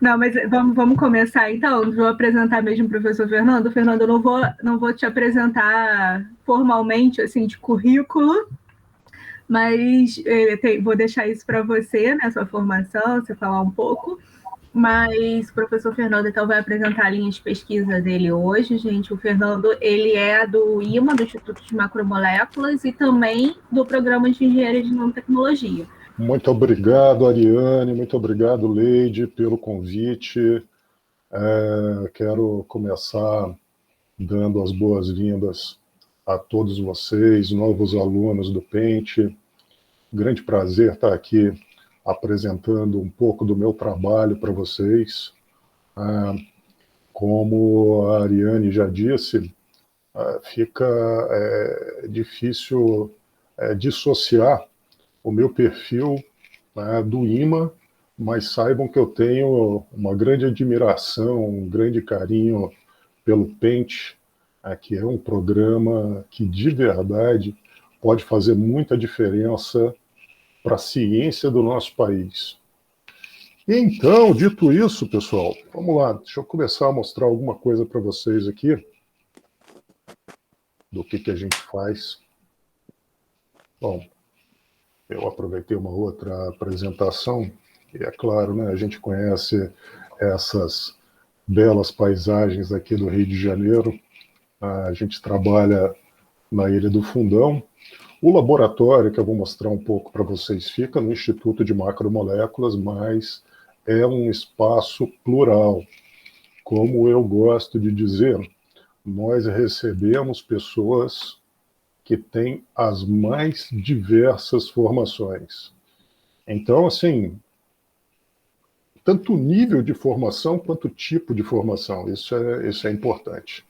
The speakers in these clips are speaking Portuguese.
Não, mas vamos começar então. Vou apresentar mesmo o professor Fernando. Fernando, eu não vou te apresentar formalmente, assim, de currículo, mas vou deixar isso para você, né, sua formação, você falar um pouco. Mas o professor Fernando, então, vai apresentar a linha de pesquisa dele hoje, gente. O Fernando, ele é do IMA, do Instituto de Macromoléculas, e também do Programa de Engenharia de Nanotecnologia. Muito obrigado, Ariane, muito obrigado, Leide, pelo convite. Quero começar dando as boas-vindas a todos vocês, novos alunos do Pente. Grande prazer estar aqui apresentando um pouco do meu trabalho para vocês. Como a Ariane já disse, fica difícil dissociar o meu perfil do IMA, mas saibam que eu tenho uma grande admiração, um grande carinho pelo Pente, que é um programa que de verdade pode fazer muita diferença para a ciência do nosso país. Então, dito isso, pessoal, vamos lá, deixa eu começar a mostrar alguma coisa para vocês aqui do que a gente faz. Bom, eu aproveitei uma outra apresentação, e é claro, né, a gente conhece essas belas paisagens aqui do Rio de Janeiro. A gente trabalha na Ilha do Fundão. O laboratório, que eu vou mostrar um pouco para vocês, fica no Instituto de Macromoléculas, mas é um espaço plural. Como eu gosto de dizer, nós recebemos pessoas que têm as mais diversas formações. Então, assim, tanto nível de formação quanto tipo de formação, isso é importante.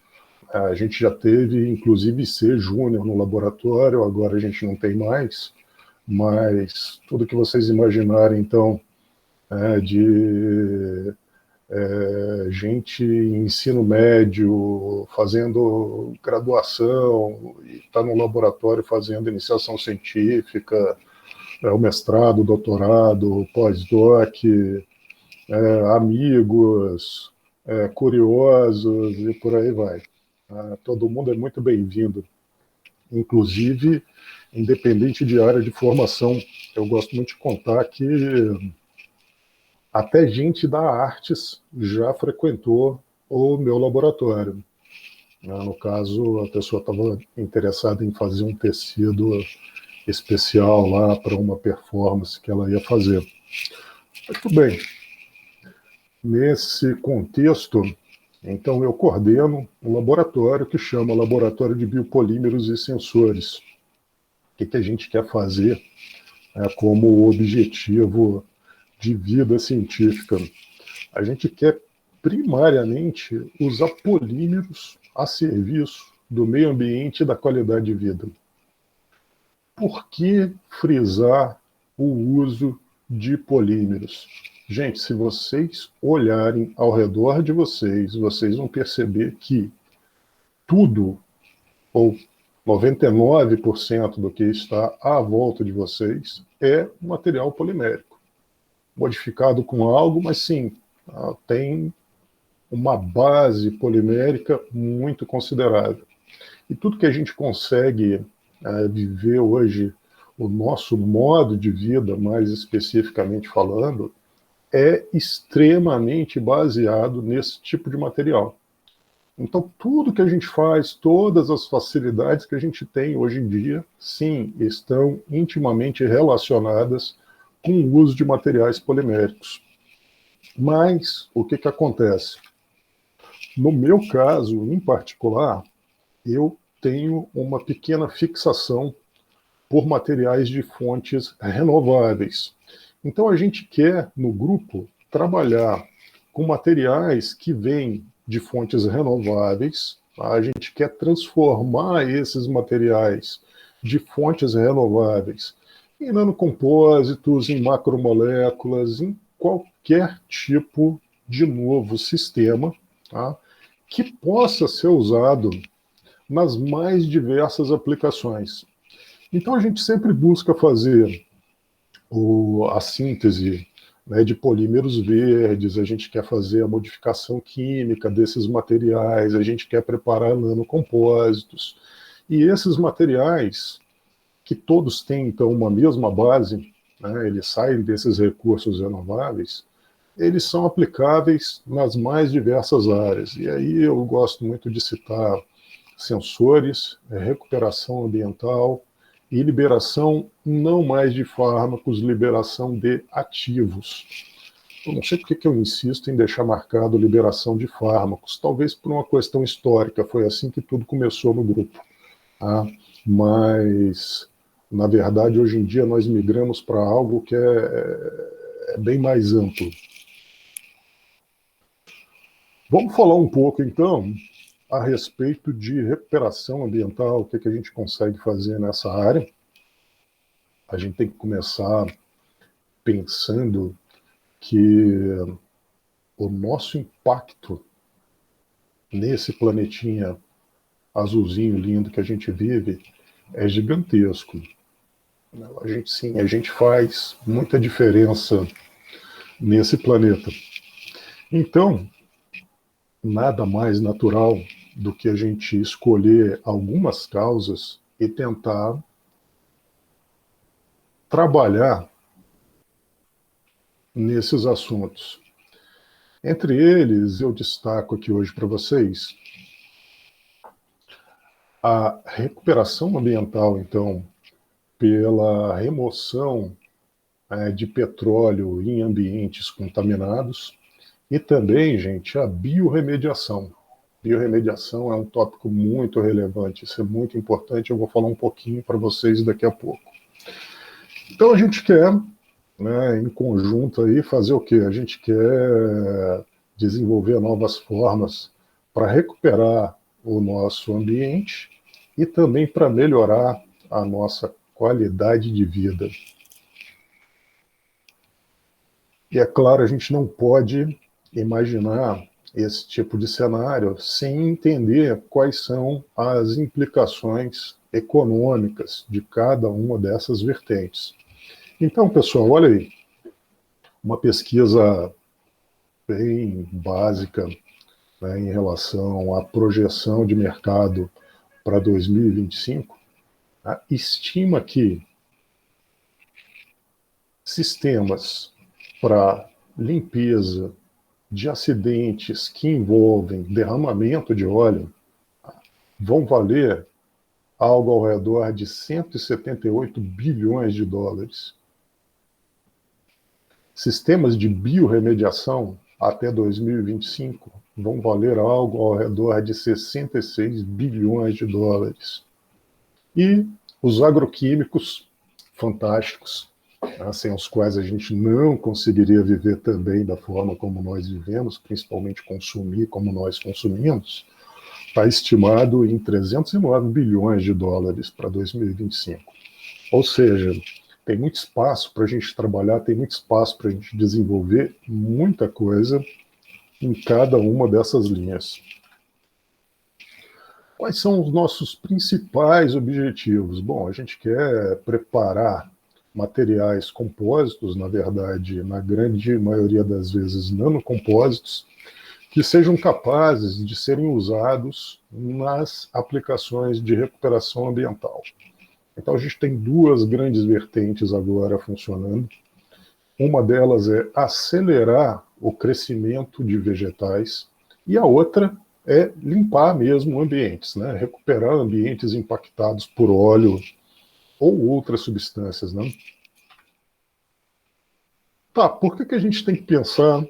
A gente já teve, inclusive, C Júnior no laboratório, agora a gente não tem mais, mas tudo que vocês imaginarem, então, de gente em ensino médio, fazendo graduação, e está no laboratório fazendo iniciação científica, o mestrado, o doutorado, o pós-doc, amigos, curiosos e por aí vai. Todo mundo é muito bem-vindo, inclusive, independente de área de formação. Eu gosto muito de contar que até gente da artes já frequentou o meu laboratório. No caso, a pessoa estava interessada em fazer um tecido especial lá para uma performance que ela ia fazer. Muito bem. Nesse contexto, então, eu coordeno um laboratório que chama Laboratório de Biopolímeros e Sensores. O que a gente quer fazer como objetivo de vida científica? A gente quer, primariamente, usar polímeros a serviço do meio ambiente e da qualidade de vida. Por que frisar o uso de polímeros? Gente, se vocês olharem ao redor de vocês, vocês vão perceber que tudo, ou 99% do que está à volta de vocês, é material polimérico. Modificado com algo, mas sim, tem uma base polimérica muito considerável. E tudo que a gente consegue viver hoje, o nosso modo de vida, mais especificamente falando, é extremamente baseado nesse tipo de material. Então, tudo que a gente faz, todas as facilidades que a gente tem hoje em dia, sim, estão intimamente relacionadas com o uso de materiais poliméricos. Mas, o que acontece? No meu caso, em particular, eu tenho uma pequena fixação por materiais de fontes renováveis. Então, a gente quer, no grupo, trabalhar com materiais que vêm de fontes renováveis. A gente quer transformar esses materiais de fontes renováveis em nanocompósitos, em macromoléculas, em qualquer tipo de novo sistema, tá, que possa ser usado nas mais diversas aplicações. Então, a gente sempre busca fazer a síntese né, de polímeros verdes, a gente quer fazer a modificação química desses materiais, a gente quer preparar nanocompósitos. E esses materiais, que todos têm, então, uma mesma base, né, eles saem desses recursos renováveis, eles são aplicáveis nas mais diversas áreas. E aí eu gosto muito de citar sensores, recuperação ambiental e liberação não mais de fármacos, liberação de ativos. Eu não sei porque que eu insisto em deixar marcado liberação de fármacos, talvez por uma questão histórica, foi assim que tudo começou no grupo. Tá? Mas, na verdade, hoje em dia nós migramos para algo que é bem mais amplo. Vamos falar um pouco, então, a respeito de recuperação ambiental, o que a gente consegue fazer nessa área. A gente tem que começar pensando que o nosso impacto nesse planetinha azulzinho lindo que a gente vive é gigantesco. A gente faz muita diferença nesse planeta. Então, nada mais natural do que a gente escolher algumas causas e tentar trabalhar nesses assuntos. Entre eles, eu destaco aqui hoje para vocês a recuperação ambiental, então, pela remoção de petróleo em ambientes contaminados e também, gente, a biorremediação. Biorremediação é um tópico muito relevante, isso é muito importante, eu vou falar um pouquinho para vocês daqui a pouco. Então a gente quer, né, em conjunto aí, fazer o quê? A gente quer desenvolver novas formas para recuperar o nosso ambiente e também para melhorar a nossa qualidade de vida. E é claro, a gente não pode imaginar esse tipo de cenário sem entender quais são as implicações econômicas de cada uma dessas vertentes. Então, pessoal, olha aí, uma pesquisa bem básica, né, em relação à projeção de mercado para 2025, estima que sistemas para limpeza de acidentes que envolvem derramamento de óleo vão valer algo ao redor de 178 bilhões de dólares. Sistemas de biorremediação até 2025 vão valer algo ao redor de 66 bilhões de dólares. E os agroquímicos fantásticos, sem os quais a gente não conseguiria viver também da forma como nós vivemos, principalmente consumir como nós consumimos, está estimado em 309 bilhões de dólares para 2025. Ou seja, tem muito espaço para a gente trabalhar, tem muito espaço para a gente desenvolver muita coisa em cada uma dessas linhas. Quais são os nossos principais objetivos? Bom, a gente quer preparar materiais compósitos, na verdade, na grande maioria das vezes nanocompósitos, que sejam capazes de serem usados nas aplicações de recuperação ambiental. Então a gente tem duas grandes vertentes agora funcionando. Uma delas é acelerar o crescimento de vegetais e a outra é limpar mesmo ambientes, né? Recuperar ambientes impactados por óleo ou outras substâncias, né? Tá, por que a gente tem que pensar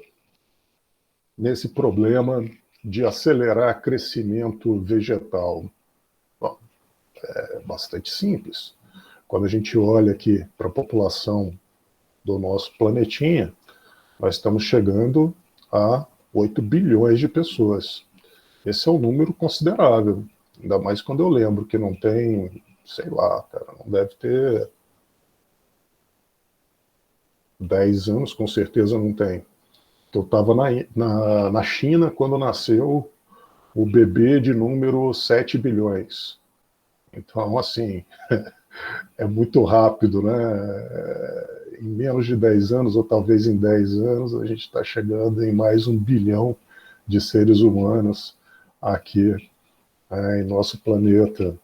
nesse problema de acelerar crescimento vegetal? Bom, é bastante simples. Quando a gente olha aqui para a população do nosso planetinha, nós estamos chegando a 8 bilhões de pessoas. Esse é um número considerável, ainda mais quando eu lembro que não tem, sei lá, cara, não deve ter 10 anos, com certeza não tem. Eu estava na China quando nasceu o bebê de número 7 bilhões. Então, assim, é muito rápido, né? em menos de 10 anos, ou talvez em 10 anos, a gente está chegando em mais 1 bilhão de seres humanos aqui em nosso planeta.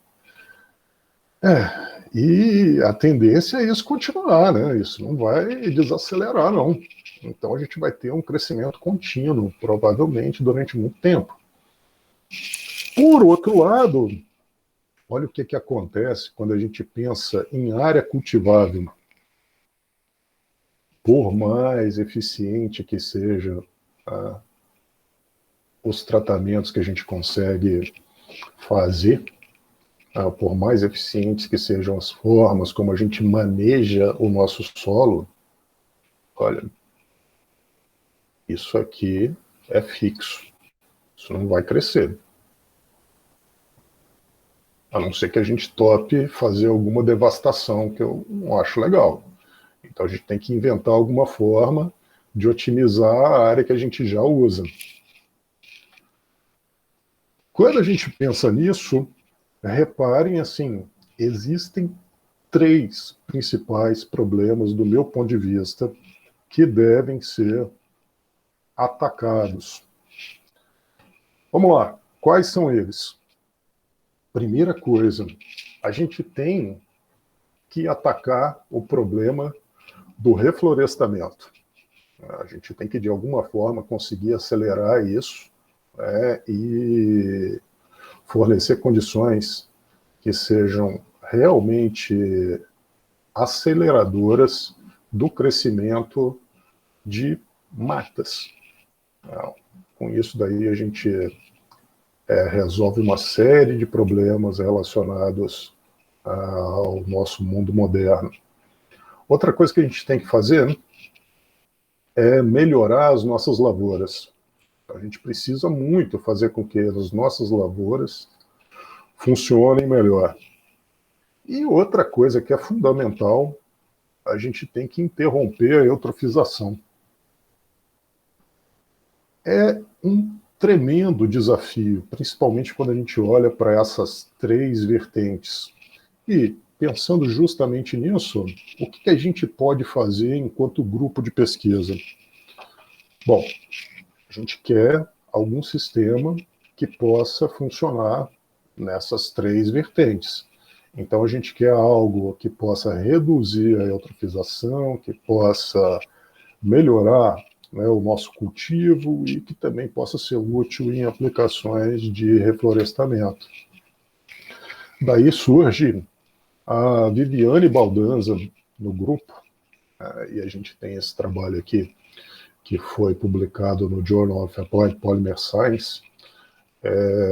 E a tendência é isso continuar, né? Isso não vai desacelerar, não. Então a gente vai ter um crescimento contínuo, provavelmente, durante muito tempo. Por outro lado, olha o que acontece quando a gente pensa em área cultivável. Por mais eficiente que seja os tratamentos que a gente consegue fazer, por mais eficientes que sejam as formas como a gente maneja o nosso solo, olha, isso aqui é fixo. Isso não vai crescer. A não ser que a gente tope fazer alguma devastação, que eu não acho legal. Então a gente tem que inventar alguma forma de otimizar a área que a gente já usa. Quando a gente pensa nisso, reparem assim, existem 3 principais problemas, do meu ponto de vista, que devem ser atacados. Vamos lá, quais são eles? Primeira coisa, a gente tem que atacar o problema do reflorestamento. A gente tem que, de alguma forma, conseguir acelerar isso, e fornecer condições que sejam realmente aceleradoras do crescimento de matas. Com isso daí a gente resolve uma série de problemas relacionados ao nosso mundo moderno. Outra coisa que a gente tem que fazer é melhorar as nossas lavouras. A gente precisa muito fazer com que as nossas lavouras funcionem melhor. E outra coisa que é fundamental, a gente tem que interromper a eutrofização. É um tremendo desafio, principalmente quando a gente olha para essas 3 vertentes. E, pensando justamente nisso, o que a gente pode fazer enquanto grupo de pesquisa? Bom, a gente quer algum sistema que possa funcionar nessas 3 vertentes. Então a gente quer algo que possa reduzir a eutrofização, que possa melhorar, né, o nosso cultivo e que também possa ser útil em aplicações de reflorestamento. Daí surge a Viviane Baldanza no grupo, e a gente tem esse trabalho aqui que foi publicado no Journal of Applied Polymer Science,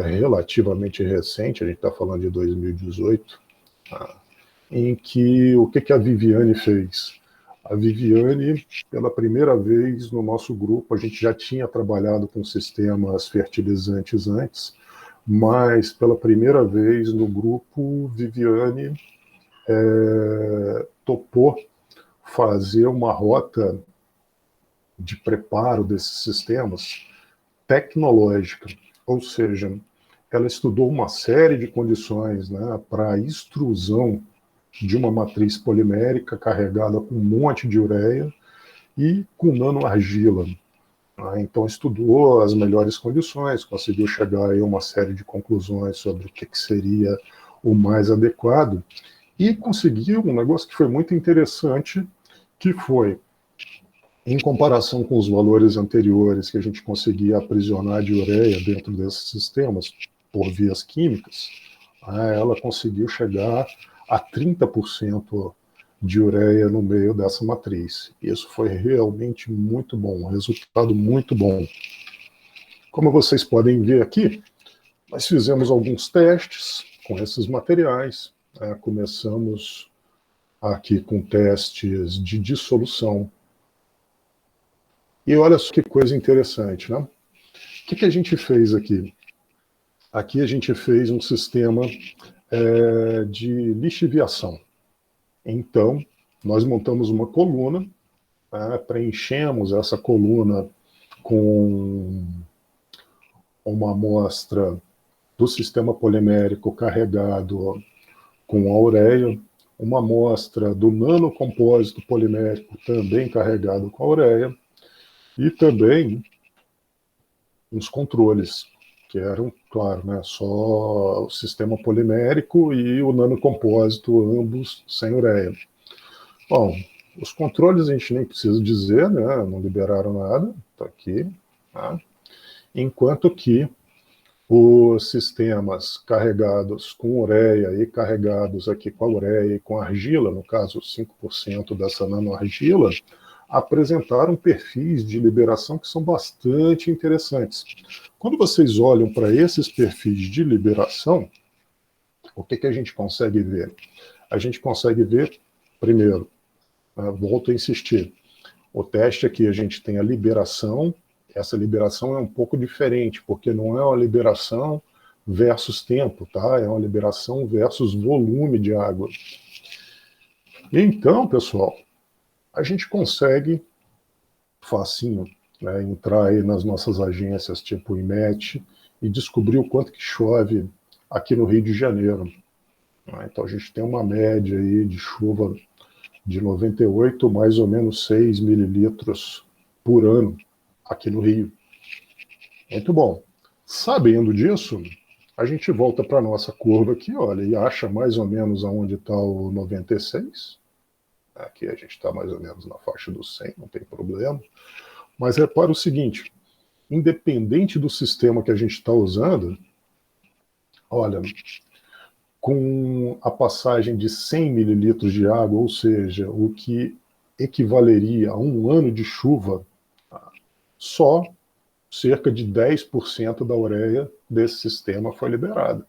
relativamente recente, a gente está falando de 2018, em que o que a Viviane fez? A Viviane, pela primeira vez no nosso grupo, a gente já tinha trabalhado com sistemas fertilizantes antes, mas pela primeira vez no grupo, Viviane topou fazer uma rota de preparo desses sistemas tecnológica, ou seja, ela estudou uma série de condições, né, para a extrusão de uma matriz polimérica carregada com um monte de ureia e com nanoargila. Então estudou as melhores condições, conseguiu chegar a uma série de conclusões sobre o que seria o mais adequado e conseguiu um negócio que foi muito interessante, que foi, em comparação com os valores anteriores que a gente conseguia aprisionar de ureia dentro desses sistemas por vias químicas, ela conseguiu chegar a 30% de ureia no meio dessa matriz. Isso foi realmente muito bom, um resultado muito bom. Como vocês podem ver aqui, nós fizemos alguns testes com esses materiais. Começamos aqui com testes de dissolução. E olha só que coisa interessante, né? O que a gente fez aqui? Aqui a gente fez um sistema de lixiviação. Então, nós montamos uma coluna, preenchemos essa coluna com uma amostra do sistema polimérico carregado com a ureia, uma amostra do nanocompósito polimérico também carregado com a ureia, e também uns controles, que eram, claro, né, só o sistema polimérico e o nanocompósito, ambos sem ureia. Bom, os controles a gente nem precisa dizer, né, não liberaram nada, está aqui, tá? Enquanto que os sistemas carregados com ureia e carregados aqui com a ureia e com argila, no caso 5% dessa nanoargila, apresentaram perfis de liberação que são bastante interessantes. Quando vocês olham para esses perfis de liberação, o que a gente consegue ver? A gente consegue ver, primeiro, volto a insistir, o teste aqui a gente tem a liberação. Essa liberação é um pouco diferente, porque não é uma liberação versus tempo, tá? É uma liberação versus volume de água. Então, pessoal, a gente consegue facinho, né, entrar aí nas nossas agências tipo IMET e descobrir o quanto que chove aqui no Rio de Janeiro. Então a gente tem uma média aí de chuva de 98, mais ou menos 6 mililitros por ano aqui no Rio. Muito bom. Sabendo disso, a gente volta para a nossa curva aqui, olha, e acha mais ou menos aonde está o 96. Aqui a gente está mais ou menos na faixa do 100, não tem problema. Mas repara o seguinte, independente do sistema que a gente está usando, olha, com a passagem de 100 mililitros de água, ou seja, o que equivaleria a um ano de chuva, só cerca de 10% da ureia desse sistema foi liberada.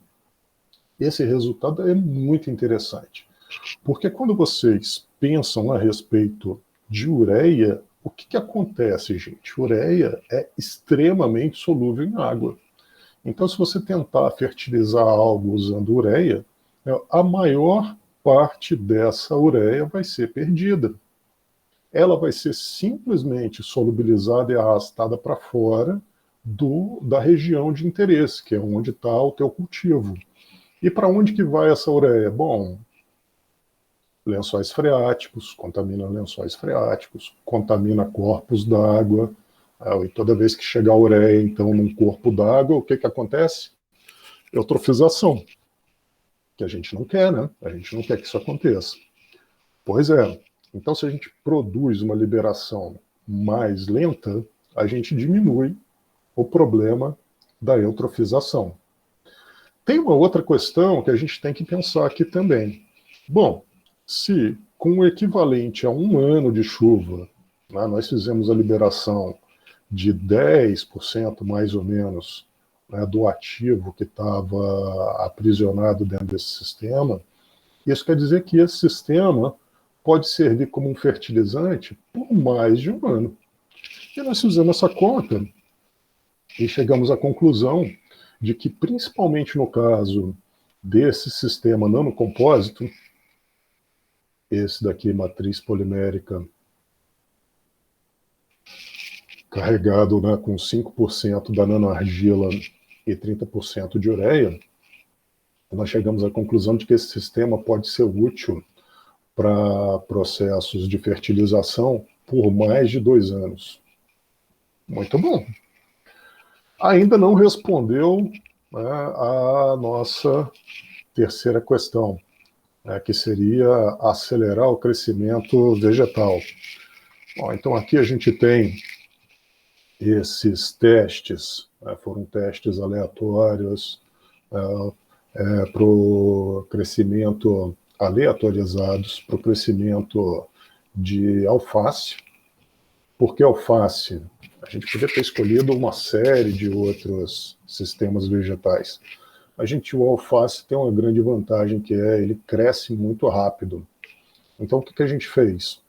Esse resultado é muito interessante, porque quando vocês pensam a respeito de ureia, o que acontece, gente? Ureia é extremamente solúvel em água. Então, se você tentar fertilizar algo usando ureia, a maior parte dessa ureia vai ser perdida. Ela vai ser simplesmente solubilizada e arrastada para fora da região de interesse, que é onde está o teu cultivo. E para onde que vai essa ureia? Bom, lençóis freáticos, contamina lençóis freáticos, contamina corpos d'água, e toda vez que chegar a ureia, então, num corpo d'água, o que acontece? Eutrofização, que a gente não quer, né? A gente não quer que isso aconteça. Pois é. Então, se a gente produz uma liberação mais lenta, a gente diminui o problema da eutrofização. Tem uma outra questão que a gente tem que pensar aqui também. Bom, se com o equivalente a um ano de chuva, né, nós fizemos a liberação de 10% mais ou menos, né, do ativo que estava aprisionado dentro desse sistema, isso quer dizer que esse sistema pode servir como um fertilizante por mais de um ano. E nós fizemos essa conta e chegamos à conclusão de que, principalmente no caso desse sistema nanocompósito, esse daqui, matriz polimérica, carregado, né, com 5% da nanoargila e 30% de ureia, nós chegamos à conclusão de que esse sistema pode ser útil para processos de fertilização por mais de 2 anos. Muito bom. Ainda não respondeu, né, a nossa terceira questão, né, que seria acelerar o crescimento vegetal. Bom, então aqui a gente tem esses testes, né, foram testes aleatórios para o crescimento, aleatorizados para o crescimento de alface. Por que alface? A gente poderia ter escolhido uma série de outros sistemas vegetais. O alface tem uma grande vantagem, que é ele cresce muito rápido. Então, o que a gente fez?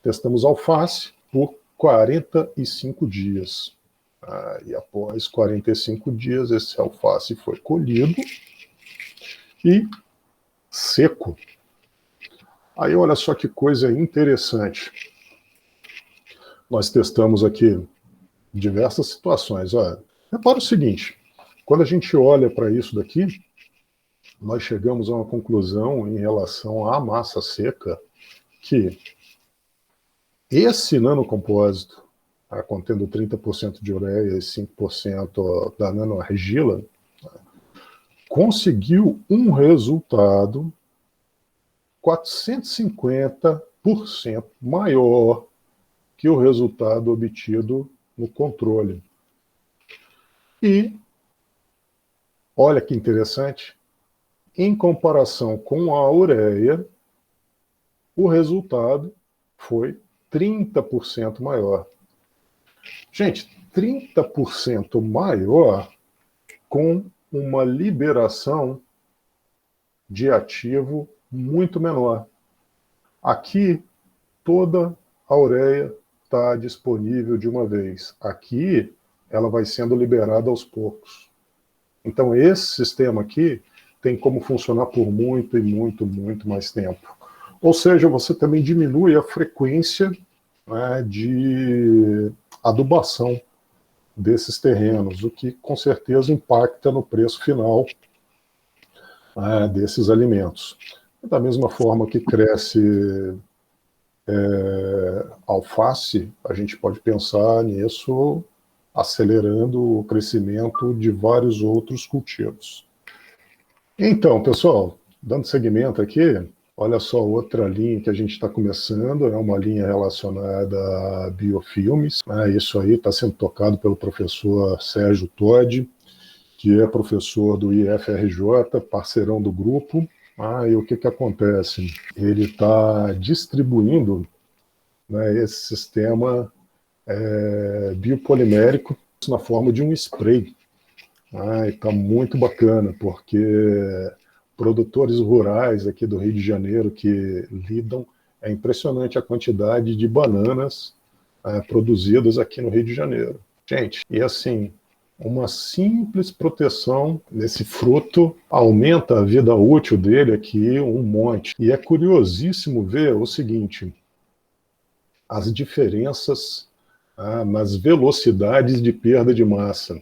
Testamos alface por 45 dias. E após 45 dias, esse alface foi colhido e seco. Aí, olha só que coisa interessante. Nós testamos aqui diversas situações. Olha, repara o seguinte, quando a gente olha para isso daqui, nós chegamos a uma conclusão em relação à massa seca, que esse nanocompósito, contendo 30% de ureia e 5% da nanoargila, conseguiu um resultado 450% maior que o resultado obtido no controle. E, olha que interessante, em comparação com a ureia, o resultado foi 30% maior. Gente, 30% maior com uma liberação de ativo muito menor. Aqui, toda a ureia está disponível de uma vez. Aqui, ela vai sendo liberada aos poucos. Então, esse sistema aqui tem como funcionar por muito e muito, muito mais tempo. Ou seja, você também diminui a frequência, né, de adubação desses terrenos, o que com certeza impacta no preço final, desses alimentos. Da mesma forma que cresce alface, a gente pode pensar nisso acelerando o crescimento de vários outros cultivos. Então, pessoal, dando seguimento aqui, olha só outra linha que a gente está começando, é uma linha relacionada a biofilmes. Isso aí está sendo tocado pelo professor Sérgio Todi, que é professor do IFRJ, parceirão do grupo. E o que acontece? Ele está distribuindo, né, esse sistema biopolimérico na forma de um spray. Está muito bacana, porque produtores rurais aqui do Rio de Janeiro que lidam, é impressionante a quantidade de bananas produzidas aqui no Rio de Janeiro. Gente, e assim, uma simples proteção nesse fruto aumenta a vida útil dele aqui um monte. E é curiosíssimo ver o seguinte, as diferenças nas velocidades de perda de massa.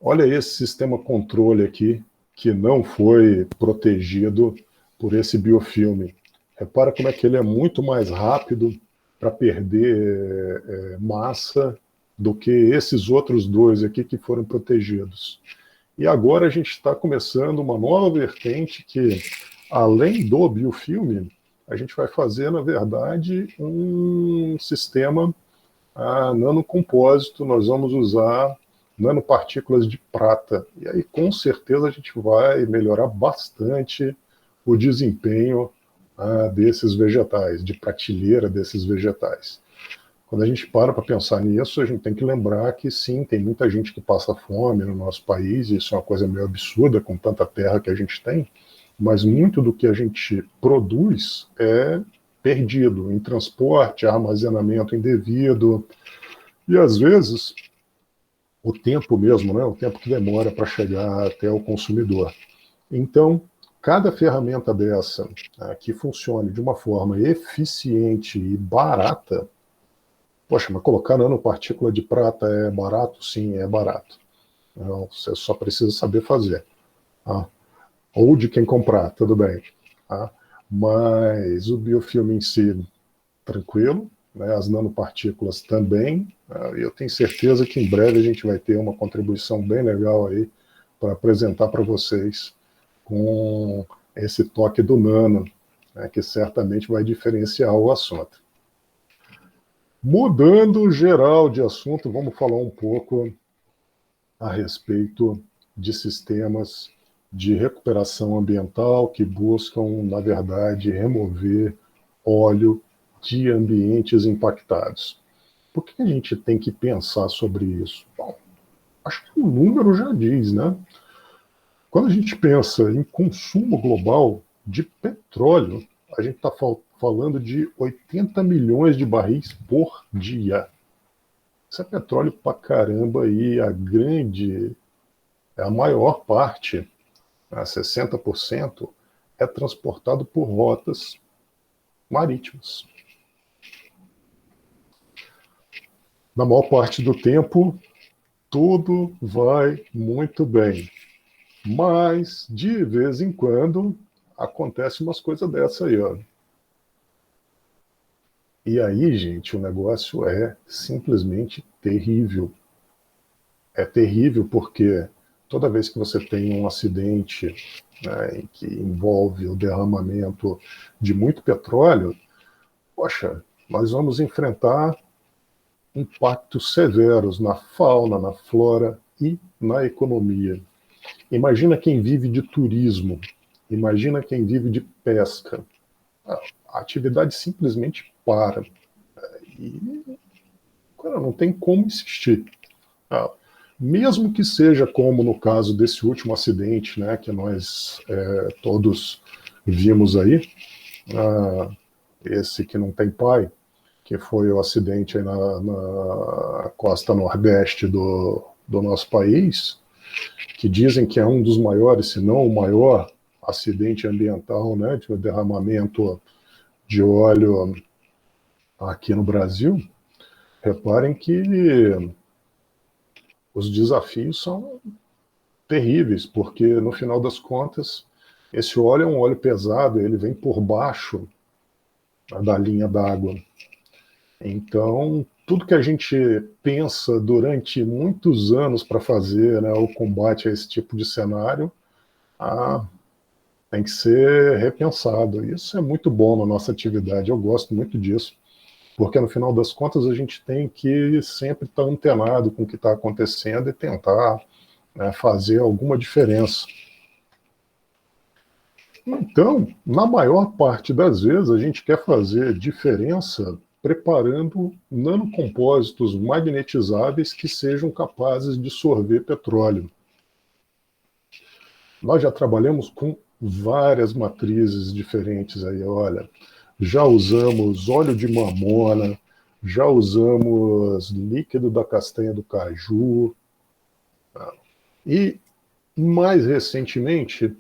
Olha esse sistema controle aqui, que não foi protegido por esse biofilme. Repara como é que ele é muito mais rápido para perder massa do que esses outros dois aqui que foram protegidos. E agora a gente está começando uma nova vertente que, além do biofilme, a gente vai fazer, na verdade, um sistema nanocompósito. Nós vamos usar nanopartículas de prata. E aí, com certeza, a gente vai melhorar bastante o desempenho desses vegetais, de prateleira desses vegetais. Quando a gente para pensar nisso, a gente tem que lembrar que, sim, tem muita gente que passa fome no nosso país, e isso é uma coisa meio absurda com tanta terra que a gente tem, mas muito do que a gente produz é perdido em transporte, armazenamento indevido, e às vezes o tempo mesmo, né, o tempo que demora para chegar até o consumidor. Então, cada ferramenta dessa que funcione de uma forma eficiente e barata, poxa, mas colocar nanopartícula de prata é barato? Sim, é barato. Não, você só precisa saber fazer. Ou de quem comprar, tudo bem. Mas o biofilme em si, tranquilo, né, as nanopartículas também. Eu tenho certeza que em breve a gente vai ter uma contribuição bem legal aí para apresentar para vocês com esse toque do nano, né, que certamente vai diferenciar o assunto. Mudando geral de assunto, vamos falar um pouco a respeito de sistemas de recuperação ambiental que buscam, na verdade, remover óleo de ambientes impactados. Por que a gente tem que pensar sobre isso? Bom, acho que o número já diz, né? Quando a gente pensa em consumo global de petróleo, a gente está falando de 80 milhões de barris por dia. Isso é petróleo pra caramba e a maior parte, 60%, é transportado por rotas marítimas. Na maior parte do tempo, tudo vai muito bem. Mas, de vez em quando, acontece umas coisas dessa aí, ó. E aí, gente, o negócio é simplesmente terrível. É terrível porque toda vez que você tem um acidente, né, que envolve o derramamento de muito petróleo, poxa, nós vamos enfrentar impactos severos na fauna, na flora e na economia. Imagina quem vive de turismo, imagina quem vive de pesca. A atividade simplesmente para. E, cara, não tem como insistir. Ah, mesmo que seja como no caso desse último acidente, né, que nós todos vimos aí, esse que não tem pai, que foi o acidente aí na costa nordeste do nosso país, que dizem que é um dos maiores, se não o maior acidente ambiental, né, de derramamento de óleo aqui no Brasil. Reparem que os desafios são terríveis, porque no final das contas, esse óleo é um óleo pesado, ele vem por baixo da linha d'água. Então, tudo que a gente pensa durante muitos anos para fazer, né, o combate a esse tipo de cenário, tem que ser repensado. Isso é muito bom na nossa atividade, eu gosto muito disso, porque no final das contas a gente tem que sempre estar antenado com o que está acontecendo e tentar, né, fazer alguma diferença. Então, na maior parte das vezes, a gente quer fazer diferença preparando nanocompósitos magnetizáveis que sejam capazes de sorver petróleo. Nós já trabalhamos com várias matrizes diferentes aí, olha. Já usamos óleo de mamona, já usamos líquido da castanha do caju. E, mais recentemente,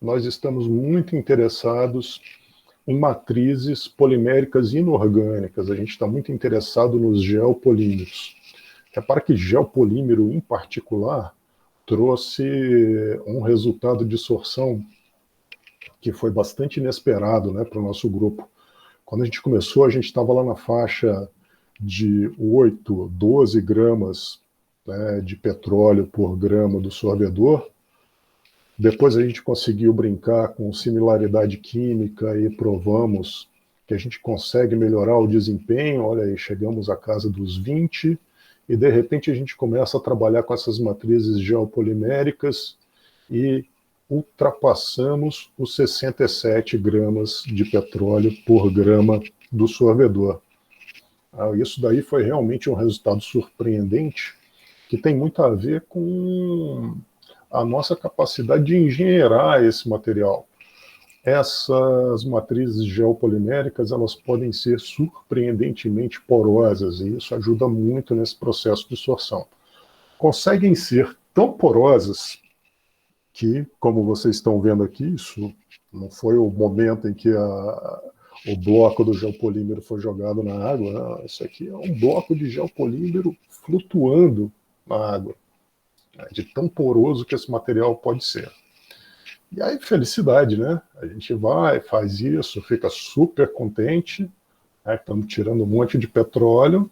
nós estamos muito interessados em matrizes poliméricas inorgânicas. A gente está muito interessado nos geopolímeros. Repara que geopolímero, em particular, trouxe um resultado de sorção que foi bastante inesperado, né, para o nosso grupo. Quando a gente começou, a gente estava lá na faixa de 8, 12 gramas, né, de petróleo por grama do sorvedor. Depois a gente conseguiu brincar com similaridade química e provamos que a gente consegue melhorar o desempenho. Olha aí, chegamos à casa dos 20 e de repente a gente começa a trabalhar com essas matrizes geopoliméricas e ultrapassamos os 67 gramas de petróleo por grama do sorvedor. Isso daí foi realmente um resultado surpreendente, que tem muito a ver com a nossa capacidade de engenheirar esse material. Essas matrizes geopoliméricas, elas podem ser surpreendentemente porosas, e isso ajuda muito nesse processo de sorção. Conseguem ser tão porosas que, como vocês estão vendo aqui, isso não foi o momento em que o bloco do geopolímero foi jogado na água, não, isso aqui é um bloco de geopolímero flutuando na água, né, de tão poroso que esse material pode ser. E aí, felicidade, né? A gente vai, faz isso, fica super contente, né? Estamos tirando um monte de petróleo,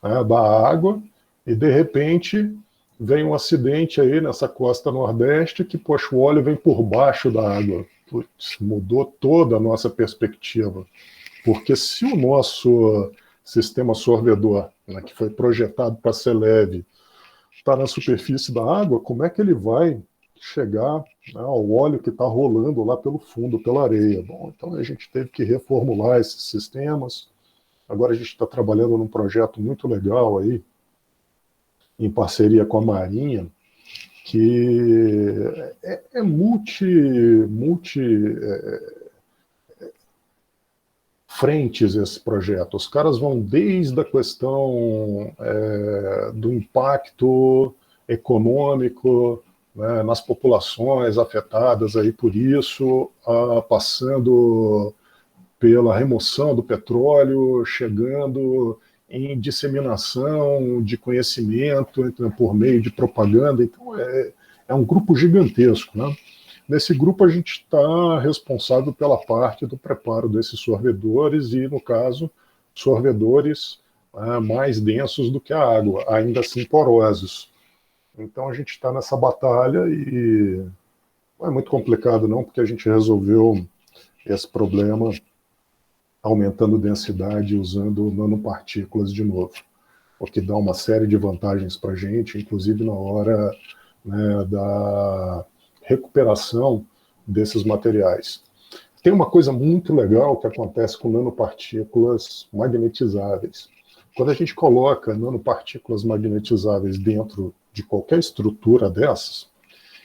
né, da água, e de repente vem um acidente aí nessa costa nordeste que, poxa, o óleo vem por baixo da água. Putz, mudou toda a nossa perspectiva. Porque se o nosso sistema sorvedor, né, que foi projetado para ser leve, está na superfície da água, como é que ele vai chegar, né, ao óleo que está rolando lá pelo fundo, pela areia? Bom, então a gente teve que reformular esses sistemas. Agora a gente está trabalhando num projeto muito legal aí, em parceria com a Marinha, que é multi frentes esse projeto. Os caras vão desde a questão do impacto econômico, né, nas populações afetadas aí por isso, passando pela remoção do petróleo, chegando em disseminação de conhecimento por meio de propaganda. Então, é é um grupo gigantesco, né? Nesse grupo, a gente está responsável pela parte do preparo desses sorvedores e, no caso, sorvedores mais densos do que a água, ainda assim porosos. Então, a gente está nessa batalha e não é muito complicado, não, porque a gente resolveu esse problema aumentando densidade e usando nanopartículas de novo, o que dá uma série de vantagens para a gente, inclusive na hora, né, da recuperação desses materiais. Tem uma coisa muito legal que acontece com nanopartículas magnetizáveis. Quando a gente coloca nanopartículas magnetizáveis dentro de qualquer estrutura dessas,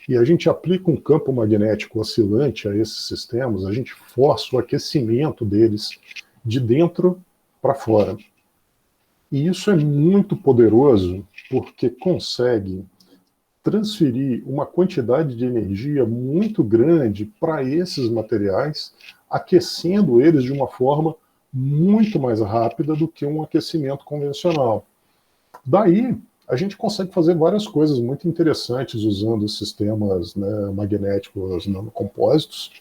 e a gente aplica um campo magnético oscilante a esses sistemas, a gente força o aquecimento deles de dentro para fora. E isso é muito poderoso porque consegue transferir uma quantidade de energia muito grande para esses materiais, aquecendo eles de uma forma muito mais rápida do que um aquecimento convencional. Daí, a gente consegue fazer várias coisas muito interessantes usando sistemas, né, magnéticos nanocompósitos,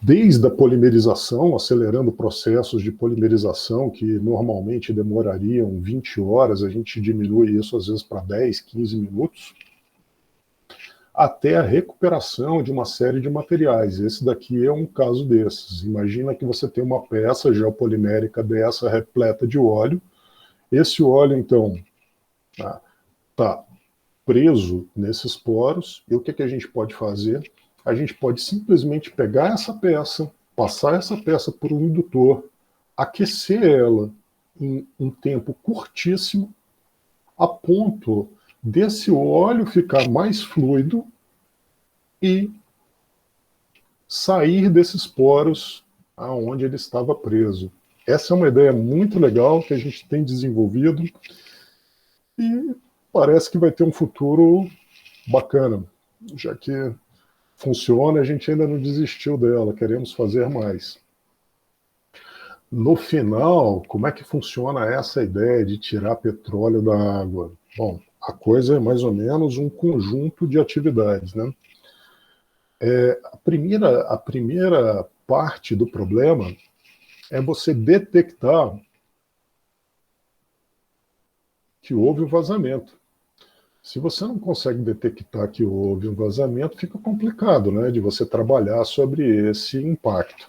desde a polimerização, acelerando processos de polimerização que normalmente demorariam 20 horas, a gente diminui isso às vezes para 10, 15 minutos, até a recuperação de uma série de materiais. Esse daqui é um caso desses. Imagina que você tem uma peça geopolimérica dessa repleta de óleo. Esse óleo, então, está preso nesses poros, e o que a gente pode fazer? A gente pode simplesmente pegar essa peça, passar essa peça por um indutor, aquecer ela em um tempo curtíssimo, a ponto desse óleo ficar mais fluido e sair desses poros aonde ele estava preso. Essa é uma ideia muito legal que a gente tem desenvolvido e parece que vai ter um futuro bacana, já que funciona, a gente ainda não desistiu dela, queremos fazer mais. No final, como é que funciona essa ideia de tirar petróleo da água? Bom, a coisa é mais ou menos um conjunto de atividades, né? A primeira parte do problema é você detectar que houve um vazamento. Se você não consegue detectar que houve um vazamento, fica complicado, né, de você trabalhar sobre esse impacto.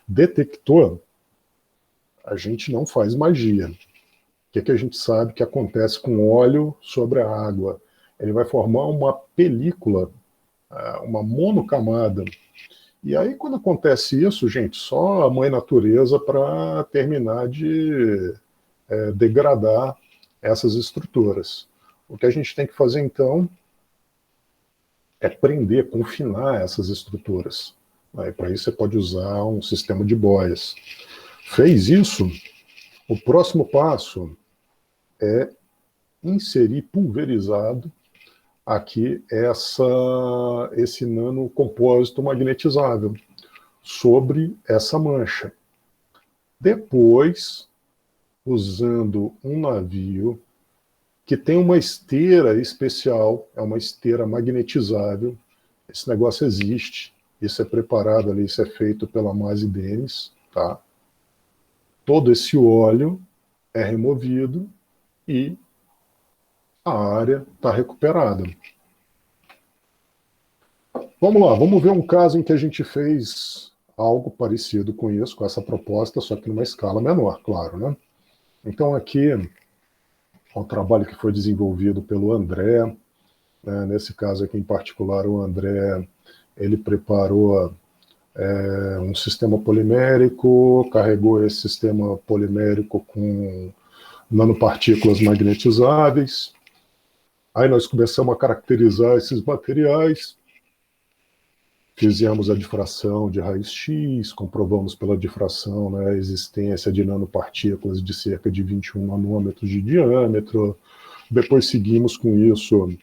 Detector, a gente não faz magia. O que a gente sabe que acontece com óleo sobre a água? Ele vai formar uma película, uma monocamada. E aí, quando acontece isso, gente, só a mãe natureza para terminar de degradar essas estruturas. O que a gente tem que fazer, então, é prender, confinar essas estruturas. Para isso, você pode usar um sistema de boias. Fez isso, o próximo passo é inserir pulverizado aqui esse nanocompósito magnetizável sobre essa mancha. Depois, usando um navio que tem uma esteira especial, é uma esteira magnetizável. Esse negócio existe, isso é preparado ali, isso é feito pela Masi Dennis, tá? Todo esse óleo é removido e a área está recuperada. Vamos lá, vamos ver um caso em que a gente fez algo parecido com isso, com essa proposta, só que numa escala menor, claro, né? Então aqui um trabalho que foi desenvolvido pelo André, né? Nesse caso aqui em particular, o André, ele preparou um sistema polimérico, carregou esse sistema polimérico com nanopartículas magnetizáveis, aí nós começamos a caracterizar esses materiais, fizemos a difração de raiz-x, comprovamos pela difração, né, a existência de nanopartículas de cerca de 21 nanômetros de diâmetro. Depois seguimos com isso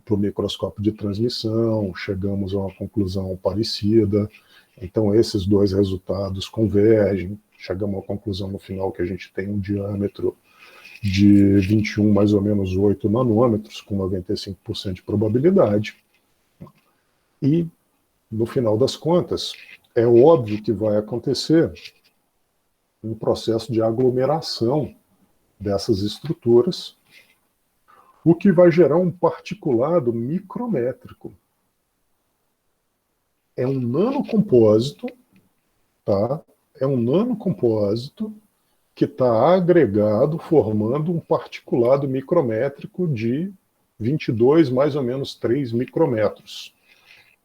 para o microscópio de transmissão, chegamos a uma conclusão parecida. Então, esses dois resultados convergem, chegamos à conclusão no final que a gente tem um diâmetro de 21 mais ou menos 8 nanômetros, com 95% de probabilidade. E, no final das contas, é óbvio que vai acontecer um processo de aglomeração dessas estruturas, o que vai gerar um particulado micrométrico. É um nanocompósito, tá? É um nanocompósito que está agregado, formando um particulado micrométrico de 22, mais ou menos 3 micrômetros.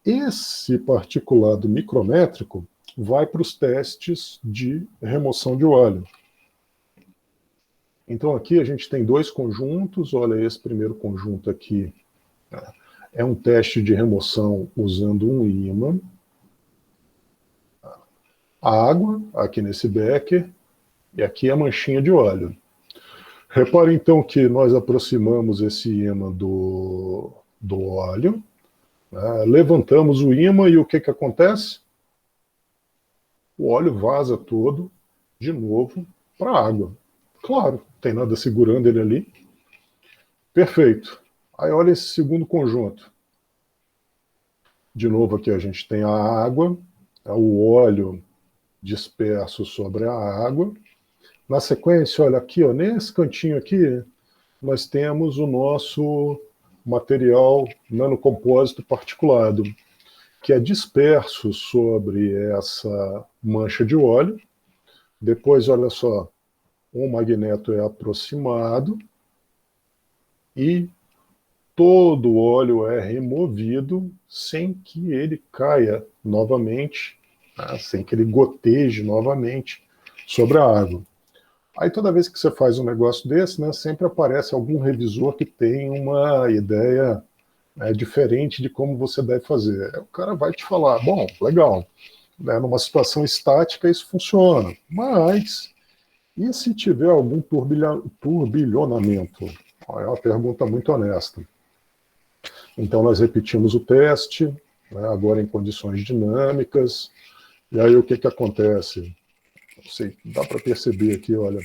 Esse particulado micrométrico vai para os testes de remoção de óleo. Então aqui a gente tem dois conjuntos, olha esse primeiro conjunto aqui, é um teste de remoção usando um ímã, a água, aqui nesse becker, e aqui a manchinha de óleo. Repare então que nós aproximamos esse ímã do óleo, né? Levantamos o ímã e o que acontece? O óleo vaza todo, de novo, para a água. Claro, não tem nada segurando ele ali. Perfeito. Aí olha esse segundo conjunto. De novo aqui a gente tem a água, o óleo disperso sobre a água. Na sequência, olha aqui, ó, nesse cantinho aqui, nós temos o nosso material nanocompósito particulado, que é disperso sobre essa mancha de óleo. Depois, olha só, o magneto é aproximado e todo o óleo é removido sem que ele caia novamente, né, sem que ele goteje novamente sobre a água. Aí toda vez que você faz um negócio desse, né, sempre aparece algum revisor que tem uma ideia, né, diferente de como você deve fazer. O cara vai te falar, bom, legal, né, numa situação estática isso funciona, mas e se tiver algum turbilhonamento? É uma pergunta muito honesta. Então nós repetimos o teste, né, agora em condições dinâmicas, e aí o que acontece? Não sei, dá para perceber aqui, olha,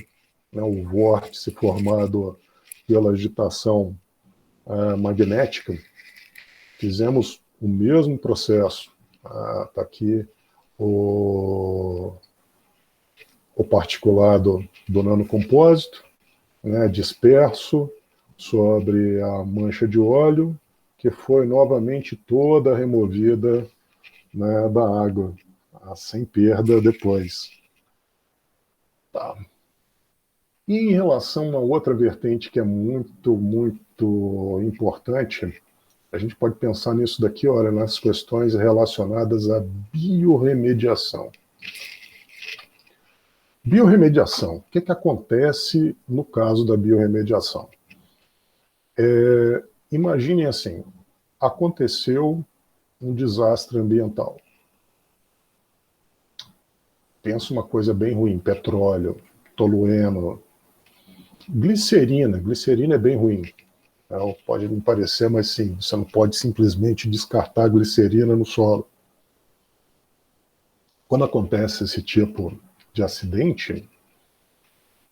né, o vórtice formado pela agitação magnética. Fizemos o mesmo processo. Está aqui o particulado do nanocompósito, né, disperso sobre a mancha de óleo, que foi novamente toda removida, né, da água, sem perda depois. Tá. E em relação a uma outra vertente que é muito, muito importante, a gente pode pensar nisso daqui, olha, nas questões relacionadas à biorremediação. Biorremediação. O que acontece no caso da biorremediação? Imaginem assim, aconteceu um desastre ambiental. Pensa uma coisa bem ruim, petróleo, tolueno, glicerina é bem ruim. Pode não parecer, mas sim, você não pode simplesmente descartar a glicerina no solo. Quando acontece esse tipo de acidente,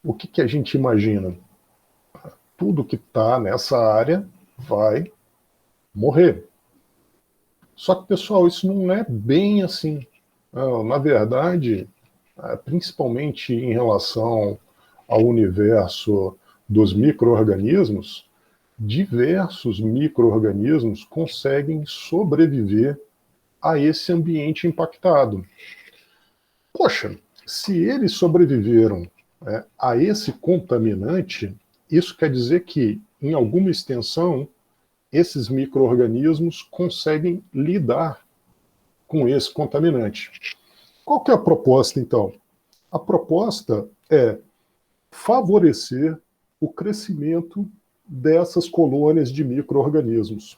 o que a gente imagina? Tudo que está nessa área vai morrer. Só que, pessoal, isso não é bem assim. Na verdade, principalmente em relação ao universo dos micro-organismos, diversos micro-organismos conseguem sobreviver a esse ambiente impactado. Poxa, se eles sobreviveram, né, a esse contaminante, isso quer dizer que, em alguma extensão, esses micro-organismos conseguem lidar com esse contaminante. Qual que é a proposta, então? A proposta é favorecer o crescimento dessas colônias de micro-organismos.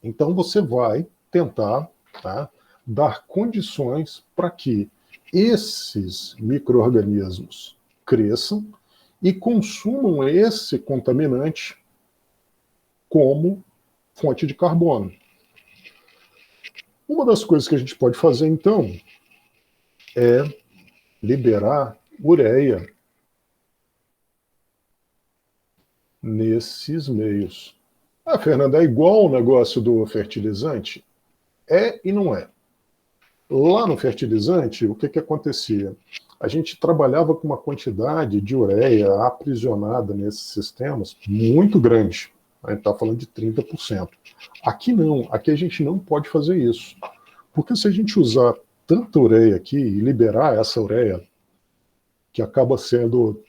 Então você vai tentar, tá, dar condições para que esses micro-organismos cresçam e consumam esse contaminante como fonte de carbono. Uma das coisas que a gente pode fazer, então, é liberar ureia. nesses meios. Ah, Fernanda, é igual o negócio do fertilizante? É e não é. Lá no fertilizante, o que, que acontecia? A gente trabalhava com uma quantidade de ureia aprisionada nesses sistemas muito grande. A gente está falando de 30%. Aqui não, aqui a gente não pode fazer isso. Porque se a gente usar tanta ureia aqui e liberar essa ureia, que acaba sendo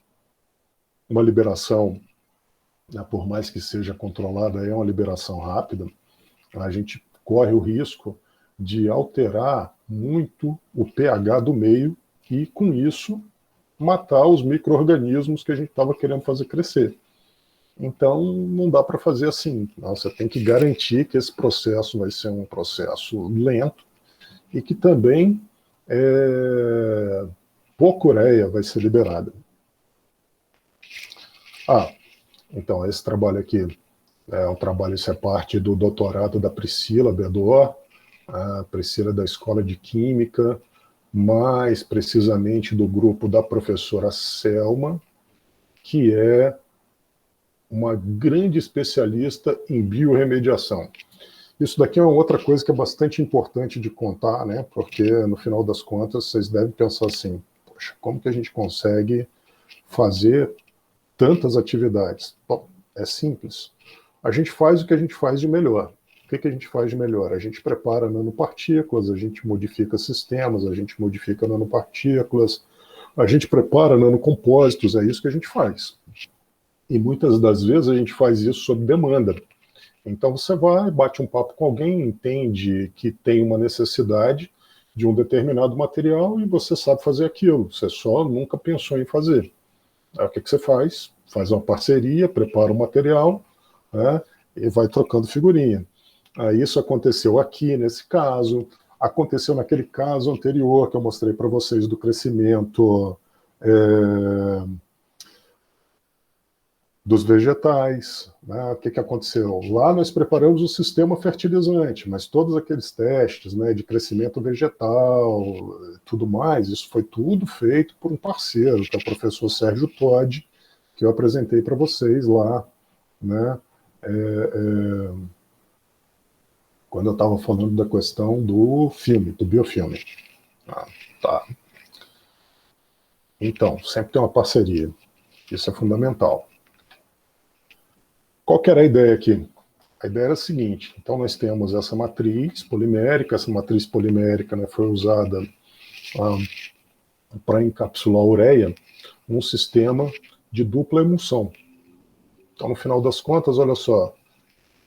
uma liberação, né, por mais que seja controlada, é uma liberação rápida, a gente corre o risco de alterar muito o pH do meio e, com isso, matar os micro-organismos que a gente estava querendo fazer crescer. Então, não dá para fazer assim. Você tem que garantir que esse processo vai ser um processo lento e que também pouca ureia vai ser liberada. Então, esse trabalho aqui é um trabalho, isso é parte do doutorado da Priscila Bedor, a Priscila da Escola de Química, mais precisamente do grupo da professora Selma, que é uma grande especialista em biorremediação. Isso daqui é uma outra coisa que é bastante importante de contar, né? Porque, no final das contas, vocês devem pensar assim, poxa, como que a gente consegue fazer tantas atividades? Bom, é simples. A gente faz o que a gente faz de melhor. O que a gente faz de melhor? A gente prepara nanopartículas, a gente modifica sistemas, a gente modifica nanopartículas, a gente prepara nanocompósitos, é isso que a gente faz. E muitas das vezes a gente faz isso sob demanda. Então você vai, bate um papo com alguém, entende que tem uma necessidade de um determinado material e você sabe fazer aquilo, você só nunca pensou em fazer. Aí o que você faz? Faz uma parceria, prepara o material, né, e vai trocando figurinha. Aí isso aconteceu aqui, nesse caso, aconteceu naquele caso anterior que eu mostrei para vocês do crescimento dos vegetais, né? O que aconteceu? Lá nós preparamos o sistema fertilizante, mas todos aqueles testes, né, de crescimento vegetal, tudo mais, isso foi tudo feito por um parceiro, que é o professor Sérgio Todd, que eu apresentei para vocês lá, né, quando eu estava falando da questão do filme, do biofilme. Tá. Então, sempre tem uma parceria. Isso é fundamental. Qual que era a ideia aqui? A ideia era a seguinte, então nós temos essa matriz polimérica, né, foi usada para encapsular a ureia num sistema de dupla emulsão. Então, no final das contas, olha só,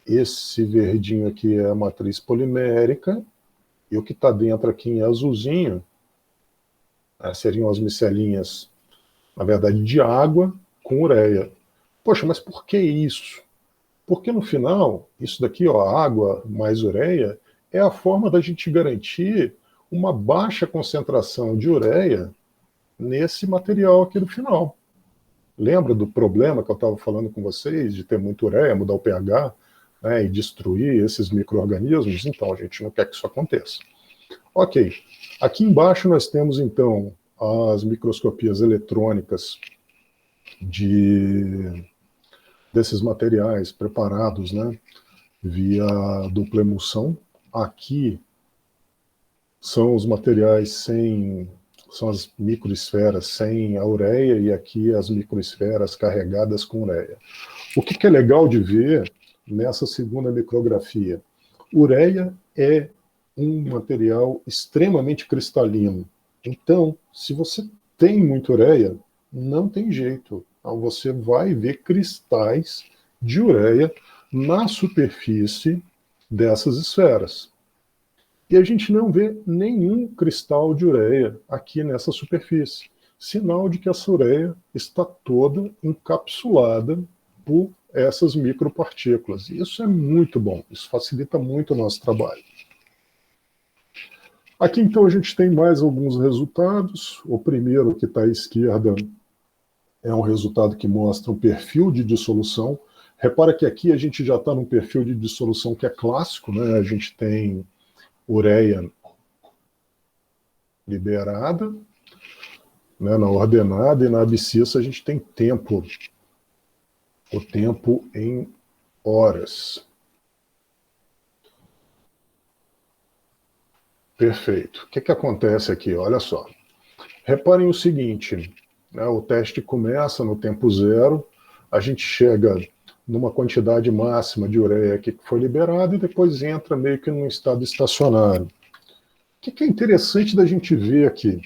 esse verdinho aqui é a matriz polimérica, e o que está dentro aqui em azulzinho, né, seriam as micelinhas, na verdade, de água com ureia. Poxa, mas por que isso? Porque no final, isso daqui, ó, água mais ureia, é a forma da gente garantir uma baixa concentração de ureia nesse material aqui do final. Lembra do problema que eu estava falando com vocês, de ter muita ureia, mudar o pH, né, e destruir esses micro-organismos? Então, a gente não quer que isso aconteça. Ok, aqui embaixo nós temos, então, as microscopias eletrônicas desses materiais preparados, né, via dupla emulsão. Aqui são os materiais são as microesferas sem a ureia, e aqui as microesferas carregadas com ureia. O que é legal de ver nessa segunda micrografia? Ureia é um material extremamente cristalino. Então, se você tem muita ureia, não tem jeito. Então, você vai ver cristais de ureia na superfície dessas esferas. E a gente não vê nenhum cristal de ureia aqui nessa superfície. Sinal de que essa ureia está toda encapsulada por essas micropartículas. E isso é muito bom, isso facilita muito o nosso trabalho. Aqui, então, a gente tem mais alguns resultados. O primeiro, que está à esquerda, é um resultado que mostra um perfil de dissolução. Repara que aqui a gente já está num perfil de dissolução que é clássico, né? A gente tem ureia liberada, né, na ordenada, e na abscissa a gente tem tempo o tempo em horas. Perfeito. O que acontece aqui? Olha só. Reparem o seguinte, né, o teste começa no tempo zero, a gente chega numa quantidade máxima de ureia que foi liberada e depois entra meio que num estado estacionário. O que é interessante da gente ver aqui?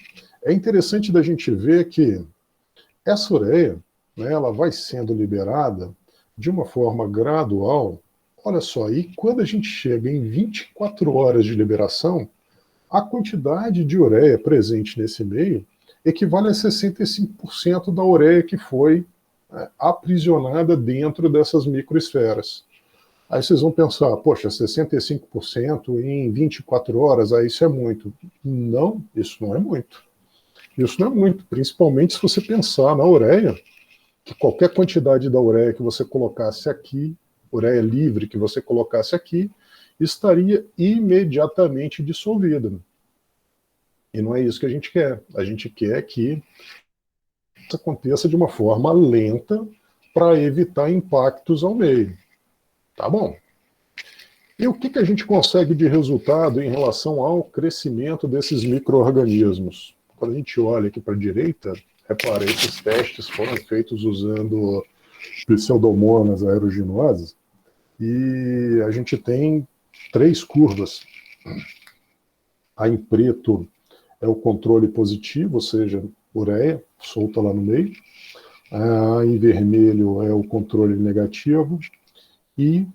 É interessante da gente ver que essa ureia, né, ela vai sendo liberada de uma forma gradual. Olha só, e quando a gente chega em 24 horas de liberação, a quantidade de ureia presente nesse meio equivale a 65% da ureia que foi aprisionada dentro dessas microesferas. Aí vocês vão pensar, poxa, 65% em 24 horas, aí isso é muito. Não, isso não é muito. Isso não é muito, principalmente se você pensar na ureia, que qualquer quantidade da ureia que você colocasse aqui, ureia livre que você colocasse aqui, estaria imediatamente dissolvida. E não é isso que a gente quer. A gente quer que isso aconteça de uma forma lenta para evitar impactos ao meio. Tá bom? E o que a gente consegue de resultado em relação ao crescimento desses micro-organismos? Quando a gente olha aqui para a direita, repara, esses testes foram feitos usando pseudomonas aeruginosas e a gente tem 3 curvas. A em preto é o controle positivo, ou seja, ureia solta lá no meio. A em vermelho é o controle negativo e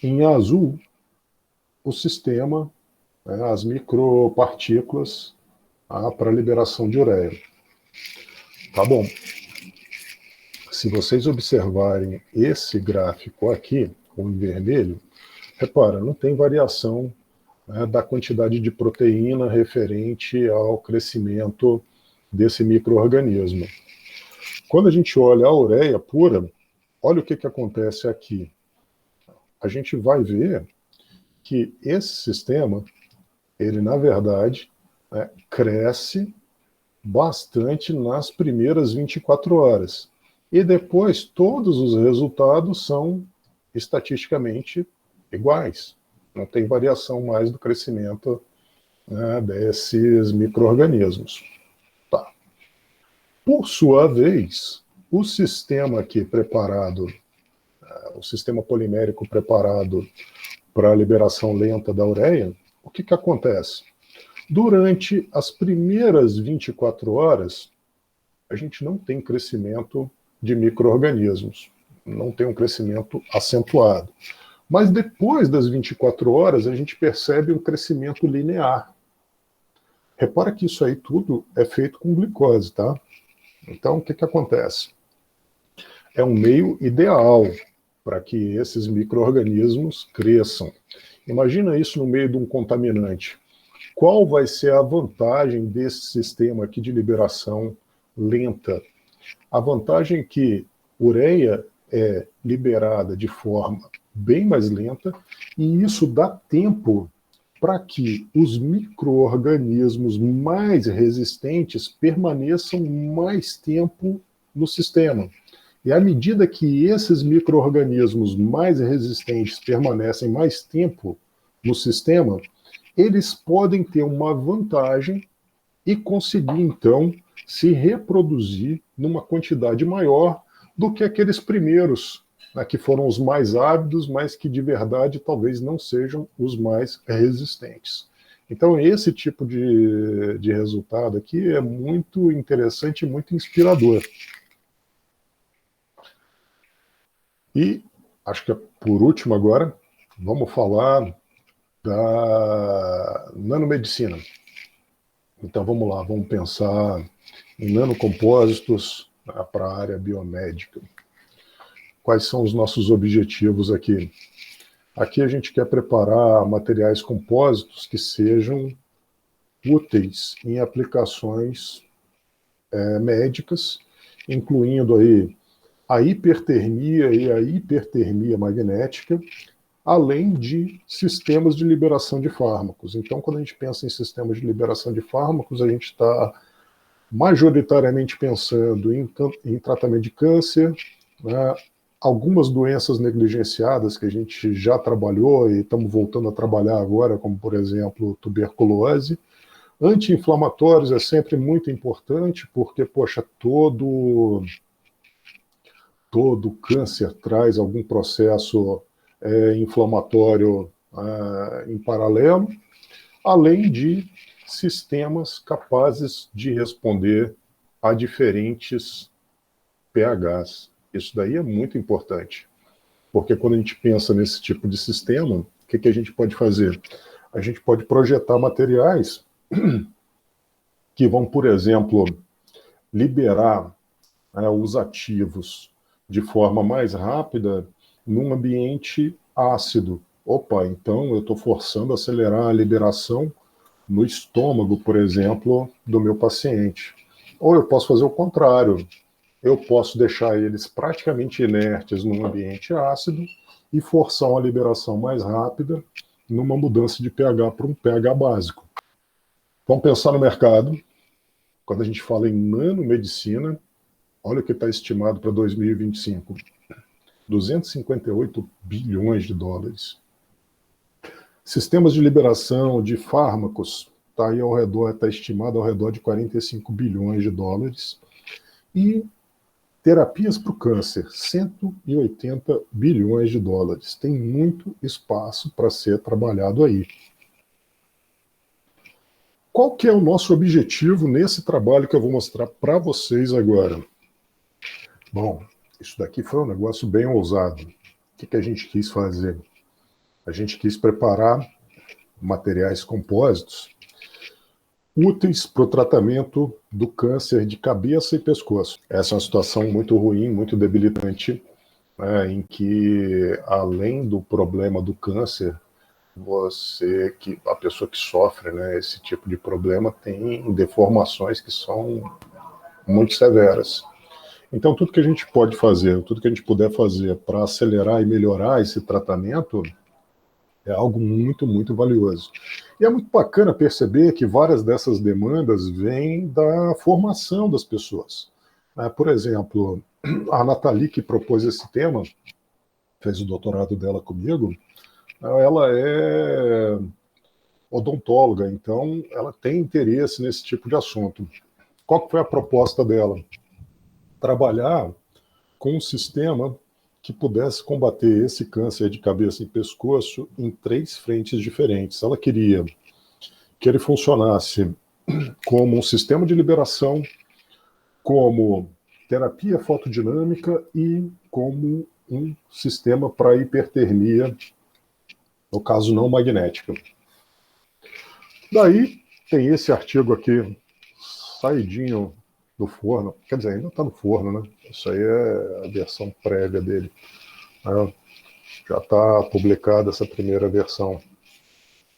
em azul o sistema, as micropartículas para liberação de ureia. Tá bom. Se vocês observarem esse gráfico aqui, com em vermelho, repara, não tem variação da quantidade de proteína referente ao crescimento desse micro-organismo. Quando a gente olha a ureia pura, olha o que acontece aqui. A gente vai ver que esse sistema, ele na verdade cresce bastante nas primeiras 24 horas. E depois todos os resultados são estatisticamente iguais. Não tem variação mais do crescimento desses micro-organismos. Tá. Por sua vez, o sistema aqui preparado, o sistema polimérico preparado para a liberação lenta da ureia, o que acontece? Durante as primeiras 24 horas, a gente não tem crescimento de micro-organismos, não tem um crescimento acentuado. Mas depois das 24 horas, a gente percebe um crescimento linear. Repara que isso aí tudo é feito com glicose, tá? Então, o que acontece? É um meio ideal para que esses micro-organismos cresçam. Imagina isso no meio de um contaminante. Qual vai ser a vantagem desse sistema aqui de liberação lenta? A vantagem é que ureia é liberada de forma bem mais lenta e isso dá tempo para que os micro-organismos mais resistentes permaneçam mais tempo no sistema. E à medida que esses micro-organismos mais resistentes permanecem mais tempo no sistema, eles podem ter uma vantagem e conseguir, então, se reproduzir numa quantidade maior do que aqueles primeiros, que foram os mais ávidos, mas que de verdade talvez não sejam os mais resistentes. Então, esse tipo de resultado aqui é muito interessante e muito inspirador. E, acho que por último agora, vamos falar da nanomedicina. Então, vamos lá, vamos pensar em nanocompósitos para a área biomédica. Quais são os nossos objetivos aqui? Aqui a gente quer preparar materiais compósitos que sejam úteis em aplicações médicas, incluindo aí a hipertermia e a hipertermia magnética, além de sistemas de liberação de fármacos. Então, quando a gente pensa em sistemas de liberação de fármacos, a gente está majoritariamente pensando em tratamento de câncer, né? Algumas doenças negligenciadas que a gente já trabalhou e estamos voltando a trabalhar agora, como, por exemplo, tuberculose. Anti-inflamatórios é sempre muito importante, porque, poxa, todo câncer traz algum processo inflamatório em paralelo, além de sistemas capazes de responder a diferentes pHs. Isso daí é muito importante, porque quando a gente pensa nesse tipo de sistema, o que a gente pode fazer? A gente pode projetar materiais que vão, por exemplo, liberar os ativos de forma mais rápida num ambiente ácido. Opa, então eu estou forçando a acelerar a liberação no estômago, por exemplo, do meu paciente. Ou eu posso fazer o contrário. Eu posso deixar eles praticamente inertes num ambiente ácido e forçar uma liberação mais rápida numa mudança de pH para um pH básico. Vamos pensar no mercado. Quando a gente fala em nanomedicina, olha o que está estimado para 2025. 258 bilhões de dólares. Sistemas de liberação de fármacos está estimado ao redor de 45 bilhões de dólares. E terapias para o câncer, 180 bilhões de dólares. Tem muito espaço para ser trabalhado aí. Qual que é o nosso objetivo nesse trabalho que eu vou mostrar para vocês agora? Bom, isso daqui foi um negócio bem ousado. O que a gente quis fazer? A gente quis preparar materiais compósitos úteis para o tratamento do câncer de cabeça e pescoço. Essa é uma situação muito ruim, muito debilitante, né, em que, além do problema do câncer, a pessoa que sofre, né, esse tipo de problema tem deformações que são muito severas. Então, tudo que a gente pode fazer, tudo que a gente puder fazer para acelerar e melhorar esse tratamento é algo muito, muito valioso. E é muito bacana perceber que várias dessas demandas vêm da formação das pessoas. Por exemplo, a Nathalie, que propôs esse tema, fez o doutorado dela comigo, ela é odontóloga, então ela tem interesse nesse tipo de assunto. Qual que foi a proposta dela? Trabalhar com um sistema que pudesse combater esse câncer de cabeça e pescoço em 3 frentes diferentes. Ela queria que ele funcionasse como um sistema de liberação, como terapia fotodinâmica e como um sistema para hipertermia, no caso não magnética. Daí tem esse artigo aqui, saidinho do forno, quer dizer, ainda está no forno, né? Isso aí é a versão prévia dele. Já está publicada essa primeira versão,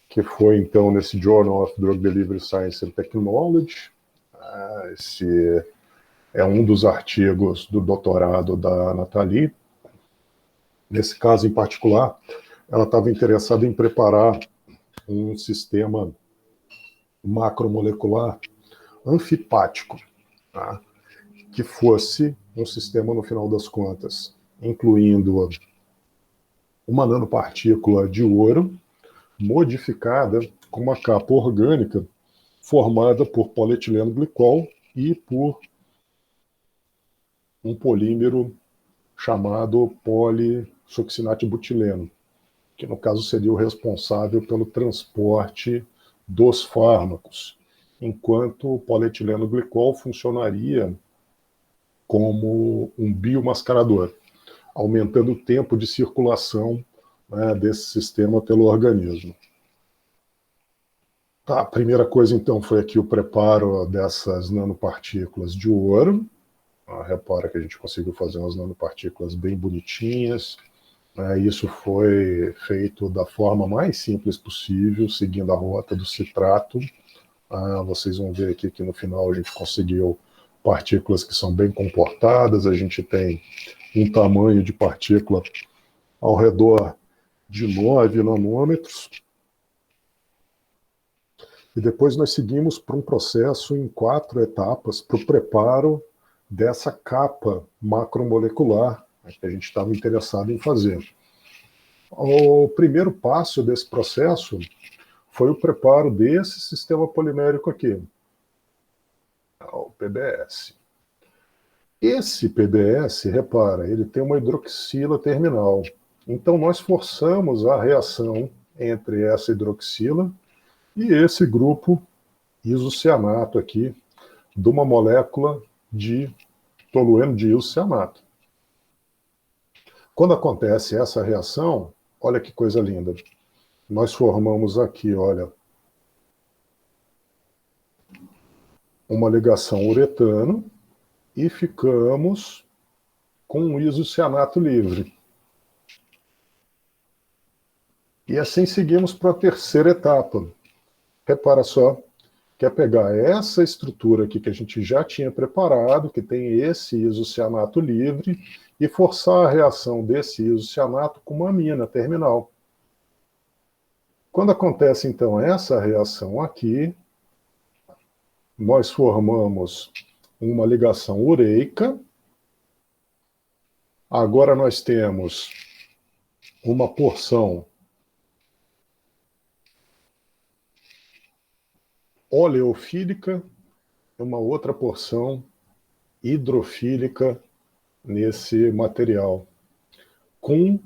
que foi então nesse Journal of Drug Delivery Science and Technology. Esse é um dos artigos do doutorado da Nathalie. Nesse caso em particular, ela estava interessada em preparar um sistema macromolecular anfipático, tá? Que fosse um sistema, no final das contas, incluindo uma nanopartícula de ouro modificada com uma capa orgânica formada por polietileno glicol e por um polímero chamado polissuccinato-butileno, que no caso seria o responsável pelo transporte dos fármacos, enquanto o polietileno glicol funcionaria como um biomascarador, aumentando o tempo de circulação, né, desse sistema pelo organismo. Tá, a primeira coisa então foi aqui o preparo dessas nanopartículas de ouro. Repara que a gente conseguiu fazer umas nanopartículas bem bonitinhas. Isso foi feito da forma mais simples possível, seguindo a rota do citrato. Vocês vão ver aqui que no final a gente conseguiu partículas que são bem comportadas. A gente tem um tamanho de partícula ao redor de 9 nanômetros. E depois nós seguimos para um processo em 4 etapas para o preparo dessa capa macromolecular, que a gente estava interessado em fazer. O primeiro passo desse processo foi o preparo desse sistema polimérico aqui, o PBS. Esse PBS, repara, ele tem uma hidroxila terminal. Então, nós forçamos a reação entre essa hidroxila e esse grupo isocianato aqui, de uma molécula de tolueno de isocianato. Quando acontece essa reação, olha que coisa linda. Nós formamos aqui, olha, uma ligação uretano e ficamos com um isocianato livre. E assim seguimos para a terceira etapa. Repara só, quer pegar essa estrutura aqui que a gente já tinha preparado, que tem esse isocianato livre, e forçar a reação desse isocianato com uma amina terminal. Quando acontece, então, essa reação aqui, nós formamos uma ligação ureica. Agora nós temos uma porção oleofílica e uma outra porção hidrofílica nesse material, com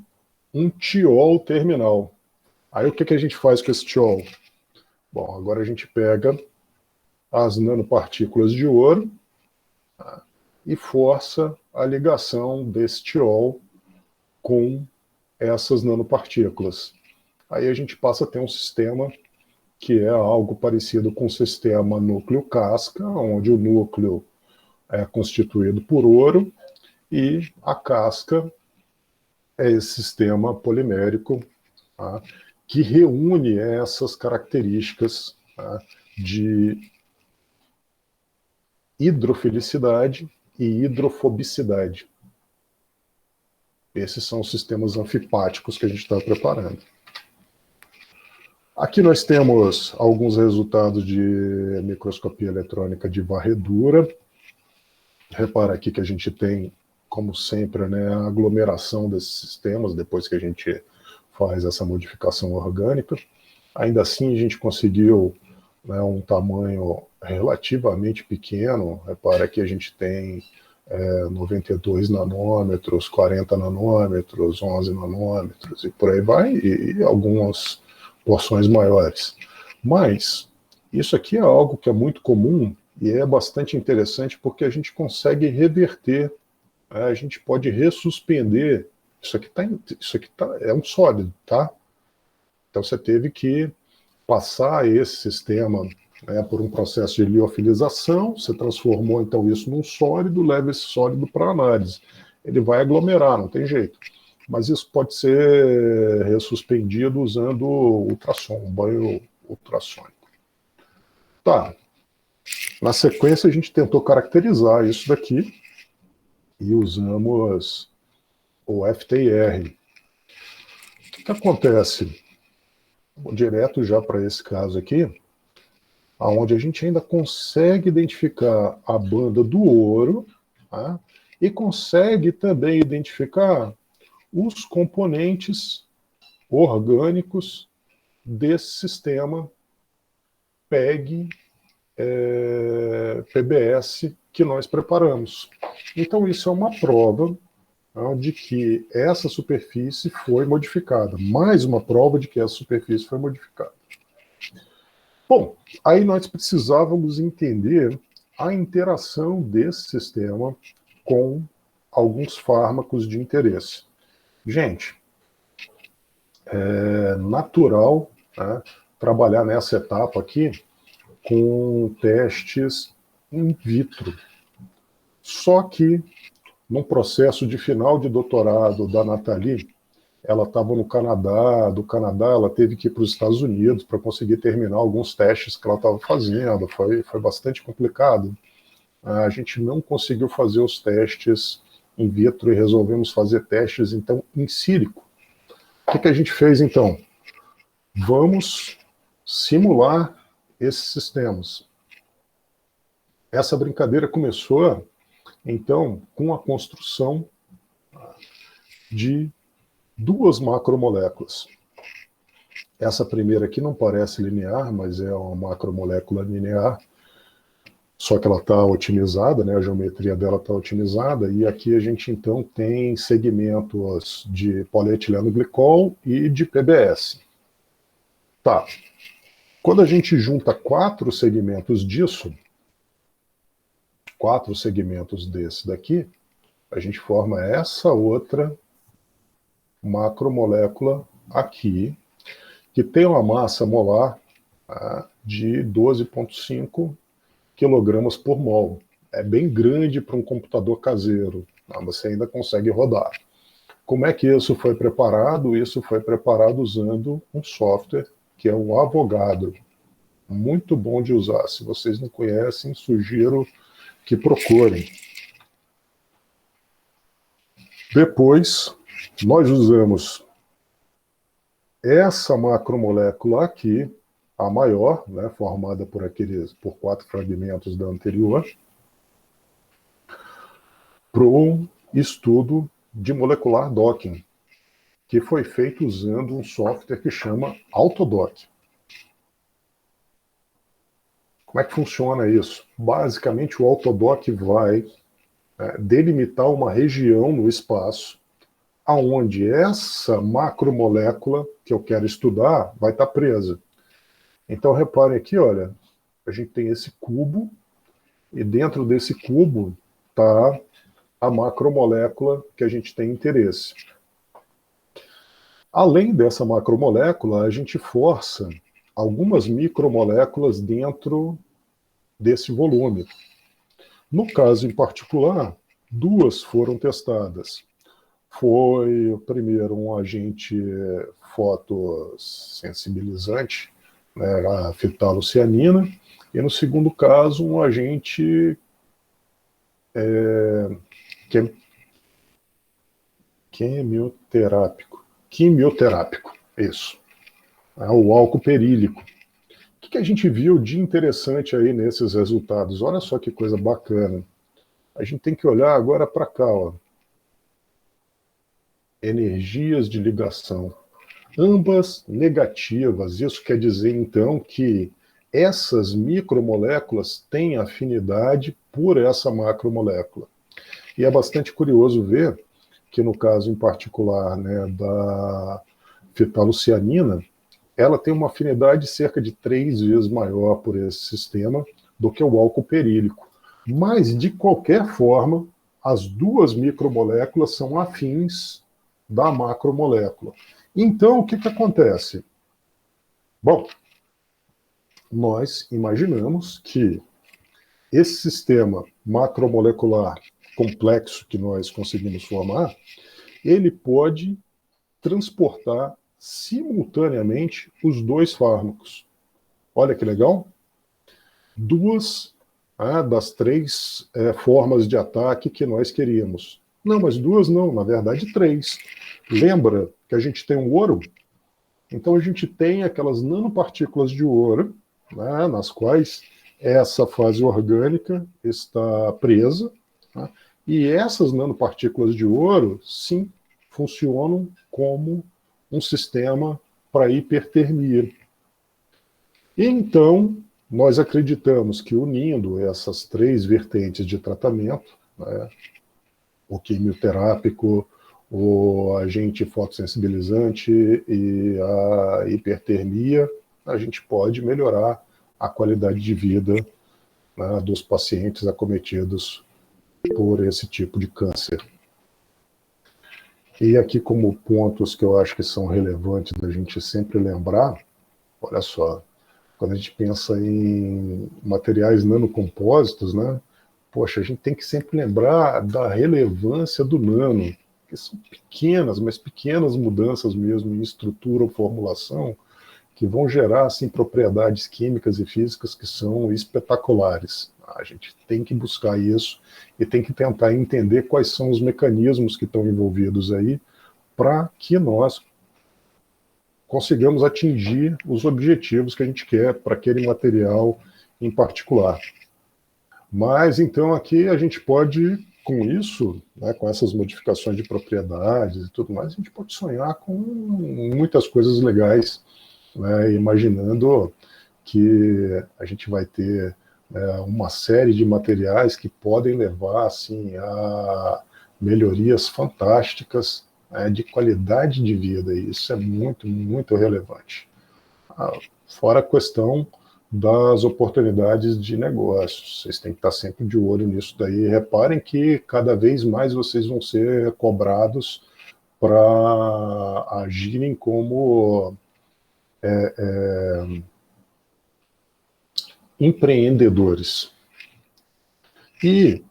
um tiol terminal. Aí o que a gente faz com esse tiol? Bom, agora a gente pega as nanopartículas de ouro, tá, e força a ligação desse tiol com essas nanopartículas. Aí a gente passa a ter um sistema que é algo parecido com o sistema núcleo-casca, onde o núcleo é constituído por ouro e a casca é esse sistema polimérico, tá, que reúne essas características, tá, de hidrofilicidade e hidrofobicidade. Esses são os sistemas anfipáticos que a gente está preparando. Aqui nós temos alguns resultados de microscopia eletrônica de varredura. Repara aqui que a gente tem, como sempre, né, a aglomeração desses sistemas depois que a gente faz essa modificação orgânica. Ainda assim, a gente conseguiu, né, um tamanho relativamente pequeno. Repara que a gente tem 92 nanômetros, 40 nanômetros, 11 nanômetros, e por aí vai, e algumas porções maiores. Mas isso aqui é algo que é muito comum e é bastante interessante porque a gente consegue reverter, a gente pode ressuspender. Isso aqui é um sólido, tá? Então você teve que passar esse sistema, né, por um processo de liofilização, você transformou então isso num sólido, leva esse sólido para análise. Ele vai aglomerar, não tem jeito. Mas isso pode ser ressuspendido usando ultrassom, um banho ultrassônico. Tá. Na sequência, a gente tentou caracterizar isso daqui e usamos o FTIR. O que acontece? Vou direto já para esse caso aqui, onde a gente ainda consegue identificar a banda do ouro, tá? E consegue também identificar os componentes orgânicos desse sistema PEG PBS que nós preparamos. Então isso é uma prova, tá, de que essa superfície foi modificada. Mais uma prova de que essa superfície foi modificada. Bom, aí nós precisávamos entender a interação desse sistema com alguns fármacos de interesse. Gente, é natural, né, trabalhar nessa etapa aqui com testes in vitro. Só que, no processo de final de doutorado da Nathalie, ela estava no Canadá, do Canadá ela teve que ir para os Estados Unidos para conseguir terminar alguns testes que ela estava fazendo, foi bastante complicado. A gente não conseguiu fazer os testes in vitro e resolvemos fazer testes, então, in sílico. O que a gente fez, então? Vamos simular esses sistemas. Essa brincadeira começou, então, com a construção de duas macromoléculas. Essa primeira aqui não parece linear, mas é uma macromolécula linear, só que ela está otimizada, né? A geometria dela está otimizada, e aqui a gente então tem segmentos de polietileno glicol e de PBS. Tá. Quando a gente junta 4 segmentos disso, 4 segmentos desse daqui, a gente forma essa outra macromolécula aqui, que tem uma massa molar de 12,5 kg por mol. É bem grande para um computador caseiro, mas você ainda consegue rodar. Como é que isso foi preparado? Isso foi preparado usando um software que é o Avogadro. Muito bom de usar. Se vocês não conhecem, sugiro que procurem. Depois, nós usamos essa macromolécula aqui, a maior, né, formada por 4 fragmentos da anterior, para um estudo de molecular docking, que foi feito usando um software que chama Autodock. Como é que funciona isso? Basicamente, o Autodock vai delimitar uma região no espaço aonde essa macromolécula que eu quero estudar vai estar presa. Então, reparem aqui, olha, a gente tem esse cubo, e dentro desse cubo está a macromolécula que a gente tem interesse. Além dessa macromolécula, a gente força algumas micromoléculas dentro desse volume. No caso em particular, 2 foram testadas. Foi, primeiro, um agente fotossensibilizante, né, a fetalucianina, e no segundo caso, um agente quimioterápico, isso, o álcool perílico. O que a gente viu de interessante aí nesses resultados? Olha só que coisa bacana. A gente tem que olhar agora para cá, ó. Energias de ligação, ambas negativas. Isso quer dizer, então, que essas micromoléculas têm afinidade por essa macromolécula. E é bastante curioso ver que, no caso em particular, né, da fetalucianina, ela tem uma afinidade cerca de 3 vezes maior por esse sistema do que o álcool perílico. Mas, de qualquer forma, as 2 micromoléculas são afins da macromolécula. Então, o que acontece? Bom, nós imaginamos que esse sistema macromolecular complexo que nós conseguimos formar, ele pode transportar simultaneamente os 2 fármacos. Olha que legal. 2 das 3 formas de ataque que nós queríamos. Não, mas 2 não, na verdade 3. Lembra que a gente tem um ouro? Então a gente tem aquelas nanopartículas de ouro, né, nas quais essa fase orgânica está presa, né, e essas nanopartículas de ouro, sim, funcionam como um sistema para hipertermia. Então, nós acreditamos que unindo essas 3 vertentes de tratamento, né, o quimioterápico, o agente fotossensibilizante e a hipertermia, a gente pode melhorar a qualidade de vida, né, dos pacientes acometidos por esse tipo de câncer. E aqui, como pontos que eu acho que são relevantes da gente sempre lembrar, olha só, quando a gente pensa em materiais nanocompósitos, né, poxa, a gente tem que sempre lembrar da relevância do nano, que são pequenas, mas pequenas mudanças mesmo em estrutura ou formulação, que vão gerar assim, propriedades químicas e físicas que são espetaculares. A gente tem que buscar isso e tem que tentar entender quais são os mecanismos que estão envolvidos aí para que nós consigamos atingir os objetivos que a gente quer para aquele material em particular. Mas, então, aqui a gente pode com isso, né, com essas modificações de propriedades e tudo mais, a gente pode sonhar com muitas coisas legais, né, imaginando que a gente vai ter uma série de materiais que podem levar assim, a melhorias fantásticas, né, de qualidade de vida, e isso é muito, muito relevante. Fora a questão das oportunidades de negócios. Vocês têm que estar sempre de olho nisso daí. Reparem que cada vez mais vocês vão ser cobrados para agirem como empreendedores. E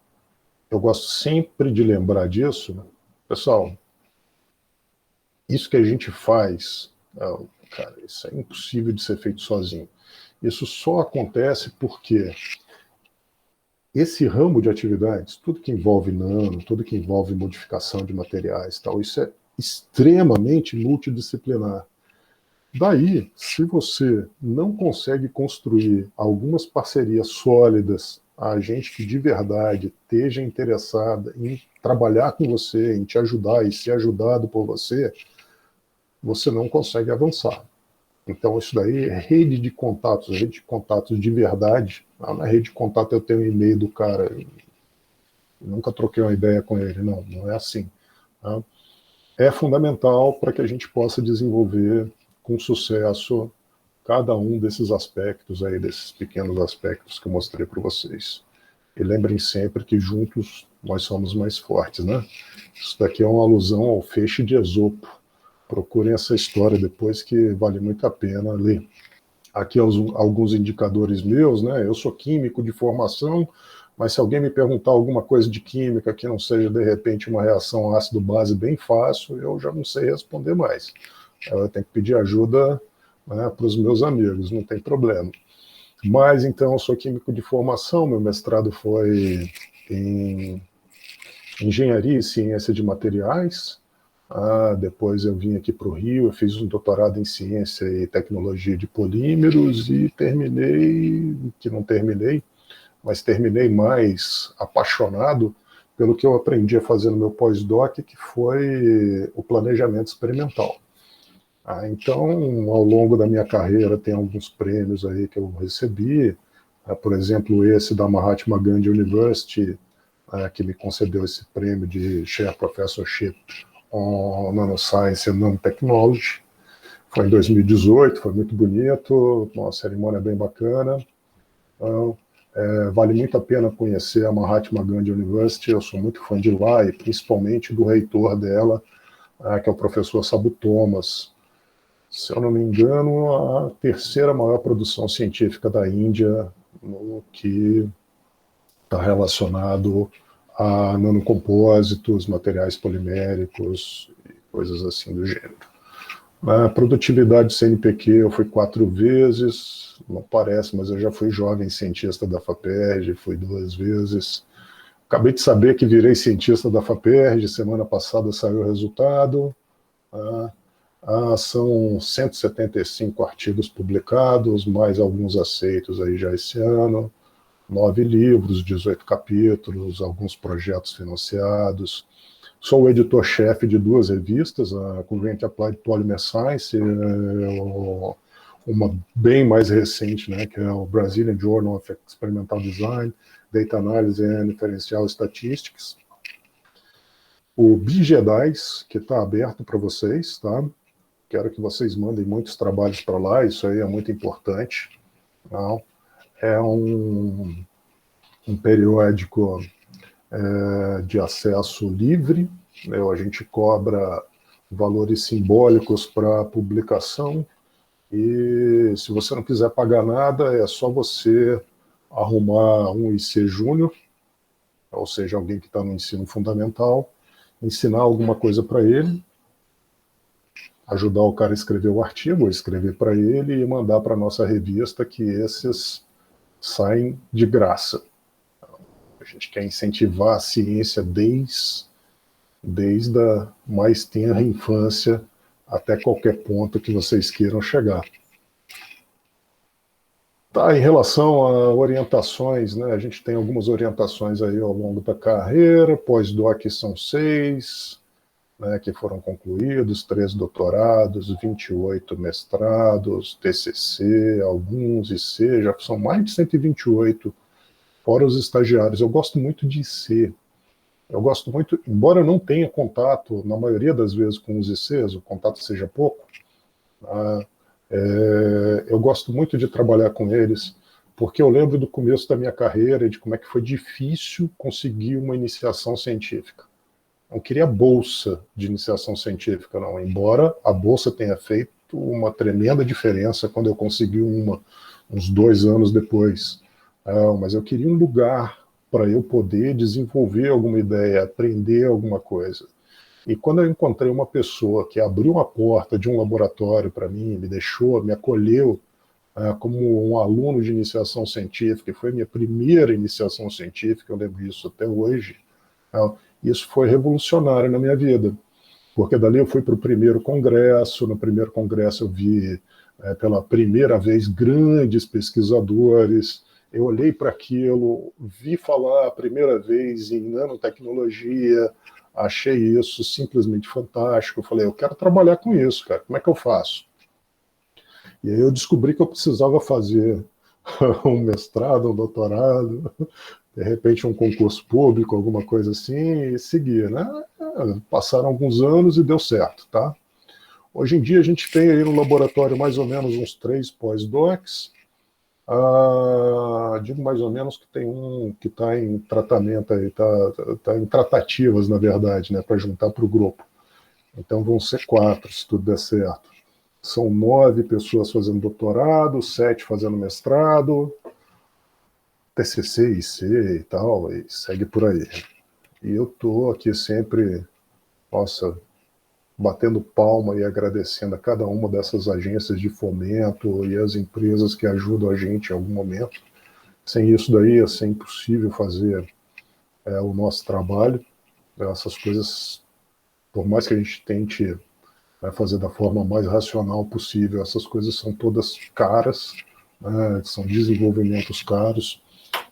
eu gosto sempre de lembrar disso, né? Pessoal, isso que a gente faz, cara, isso é impossível de ser feito sozinho. Isso só acontece porque esse ramo de atividades, tudo que envolve nano, tudo que envolve modificação de materiais, tal, isso é extremamente multidisciplinar. Daí, se você não consegue construir algumas parcerias sólidas, a gente que de verdade esteja interessada em trabalhar com você, em te ajudar e ser ajudado por você, você não consegue avançar. Então, isso daí é rede de contatos de verdade. Na rede de contato eu tenho um e-mail do cara, eu nunca troquei uma ideia com ele, não, não é assim. Tá? É fundamental para que a gente possa desenvolver com sucesso cada um desses aspectos aí, desses pequenos aspectos que eu mostrei para vocês. E lembrem sempre que juntos nós somos mais fortes, né? Isso daqui é uma alusão ao feixe de Esopo. Procurem essa história depois, que vale muito a pena ler. Aqui alguns indicadores meus, né? Eu sou químico de formação, mas se alguém me perguntar alguma coisa de química que não seja, de repente, uma reação ácido-base bem fácil, eu já não sei responder mais. Eu tenho que pedir ajuda, né, para os meus amigos, não tem problema. Mas, então, eu sou químico de formação, meu mestrado foi em engenharia e ciência de materiais. Depois eu vim aqui para o Rio, eu fiz um doutorado em ciência e tecnologia de polímeros e terminei, que não terminei, mas terminei mais apaixonado pelo que eu aprendi a fazer no meu pós-doc, que foi o planejamento experimental. Então, ao longo da minha carreira, tem alguns prêmios aí que eu recebi, por exemplo, esse da Mahatma Gandhi University, que me concedeu esse prêmio de Chair Professorship on Nanoscience and Nanotechnology. Foi em 2018, foi muito bonito, uma cerimônia bem bacana. Então, vale muito a pena conhecer a Mahatma Gandhi University, eu sou muito fã de lá, e principalmente do reitor dela, que é o professor Sabu Thomas. Se eu não me engano, a terceira maior produção científica da Índia no que está relacionado a nanocompósitos, materiais poliméricos e coisas assim do gênero. Na produtividade CNPq eu fui 4 vezes, não parece, mas eu já fui jovem cientista da FAPERJ, fui 2 vezes. Acabei de saber que virei cientista da FAPERJ, semana passada saiu o resultado. São 175 artigos publicados, mais alguns aceitos aí já esse ano. 9 livros, 18 capítulos, alguns projetos financiados. Sou o editor-chefe de 2 revistas, a Current Applied Polymer Science, uma bem mais recente, né, que é o Brazilian Journal of Experimental Design, Data Analysis and Inferential Statistics. O BGEDAIS, que está aberto para vocês, tá? Quero que vocês mandem muitos trabalhos para lá, isso aí é muito importante. Não? É um periódico de acesso livre, né? A gente cobra valores simbólicos para publicação, e se você não quiser pagar nada, é só você arrumar um IC Júnior, ou seja, alguém que está no ensino fundamental, ensinar alguma coisa para ele, ajudar o cara a escrever o artigo, escrever para ele e mandar para a nossa revista, que esses saem de graça. A gente quer incentivar a ciência desde a mais tenra infância até qualquer ponto que vocês queiram chegar. Tá, em relação a orientações, né, a gente tem algumas orientações aí ao longo da carreira, pós-doc são 6, né, que foram concluídos, 3 doutorados, 28 mestrados, TCC, alguns IC, já são mais de 128, fora os estagiários. Eu gosto muito de IC. Eu gosto muito, embora eu não tenha contato, na maioria das vezes, com os ICs, o contato seja pouco, tá? Eu gosto muito de trabalhar com eles, porque eu lembro do começo da minha carreira e de como é que foi difícil conseguir uma iniciação científica. Não queria bolsa de iniciação científica, não, embora a bolsa tenha feito uma tremenda diferença quando eu consegui uma, uns 2 anos depois. Mas eu queria um lugar para eu poder desenvolver alguma ideia, aprender alguma coisa. E quando eu encontrei uma pessoa que abriu uma porta de um laboratório para mim, me deixou, me acolheu como um aluno de iniciação científica, e foi a minha primeira iniciação científica, eu lembro disso até hoje, isso foi revolucionário na minha vida, porque dali eu fui para o primeiro congresso, no primeiro congresso eu vi pela primeira vez grandes pesquisadores, eu olhei para aquilo, vi falar a primeira vez em nanotecnologia, achei isso simplesmente fantástico, eu falei, eu quero trabalhar com isso, cara, como é que eu faço? E aí eu descobri que eu precisava fazer um mestrado, um doutorado, de repente um concurso público, alguma coisa assim, e seguir, né? Passaram alguns anos e deu certo, tá? Hoje em dia a gente tem aí no laboratório mais ou menos uns 3 pós-docs. Digo mais ou menos que tem um que está em tratamento aí, tá em tratativas, na verdade, né, para juntar para o grupo. Então vão ser 4, se tudo der certo. São 9 pessoas fazendo doutorado, 7 fazendo mestrado, TCC, IC e tal, e segue por aí. E eu estou aqui sempre, nossa, batendo palma e agradecendo a cada uma dessas agências de fomento e as empresas que ajudam a gente em algum momento. Sem isso daí ia ser impossível fazer o nosso trabalho. Essas coisas, por mais que a gente tente fazer da forma mais racional possível, essas coisas são todas caras, né, são desenvolvimentos caros,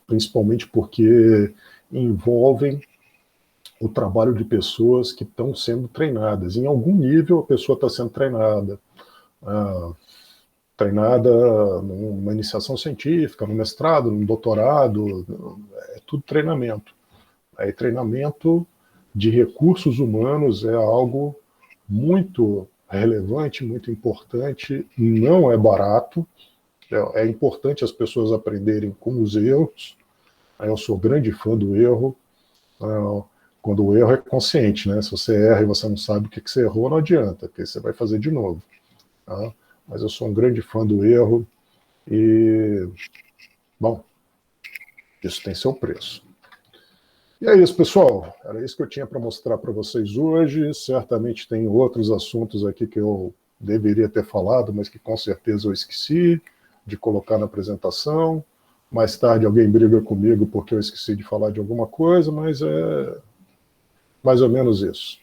principalmente porque envolvem o trabalho de pessoas que estão sendo treinadas. Em algum nível, a pessoa está sendo treinada. Treinada numa iniciação científica, no mestrado, no doutorado, é tudo treinamento. E treinamento de recursos humanos é algo muito relevante, muito importante, não é barato, é importante as pessoas aprenderem com os erros. Eu sou grande fã do erro, quando o erro é consciente, né? Se você erra e você não sabe o que você errou, não adianta, porque você vai fazer de novo. Tá? Mas eu sou um grande fã do erro e, bom, isso tem seu preço. E é isso, pessoal. Era isso que eu tinha para mostrar para vocês hoje. Certamente tem outros assuntos aqui que eu deveria ter falado, mas que com certeza eu esqueci de colocar na apresentação. Mais tarde alguém briga comigo porque eu esqueci de falar de alguma coisa, mas é mais ou menos isso.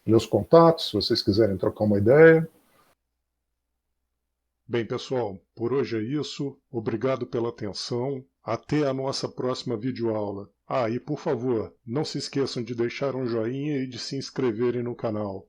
Meus contatos, se vocês quiserem trocar uma ideia. Bem, pessoal, por hoje é isso. Obrigado pela atenção. Até a nossa próxima videoaula. E por favor, não se esqueçam de deixar um joinha e de se inscreverem no canal.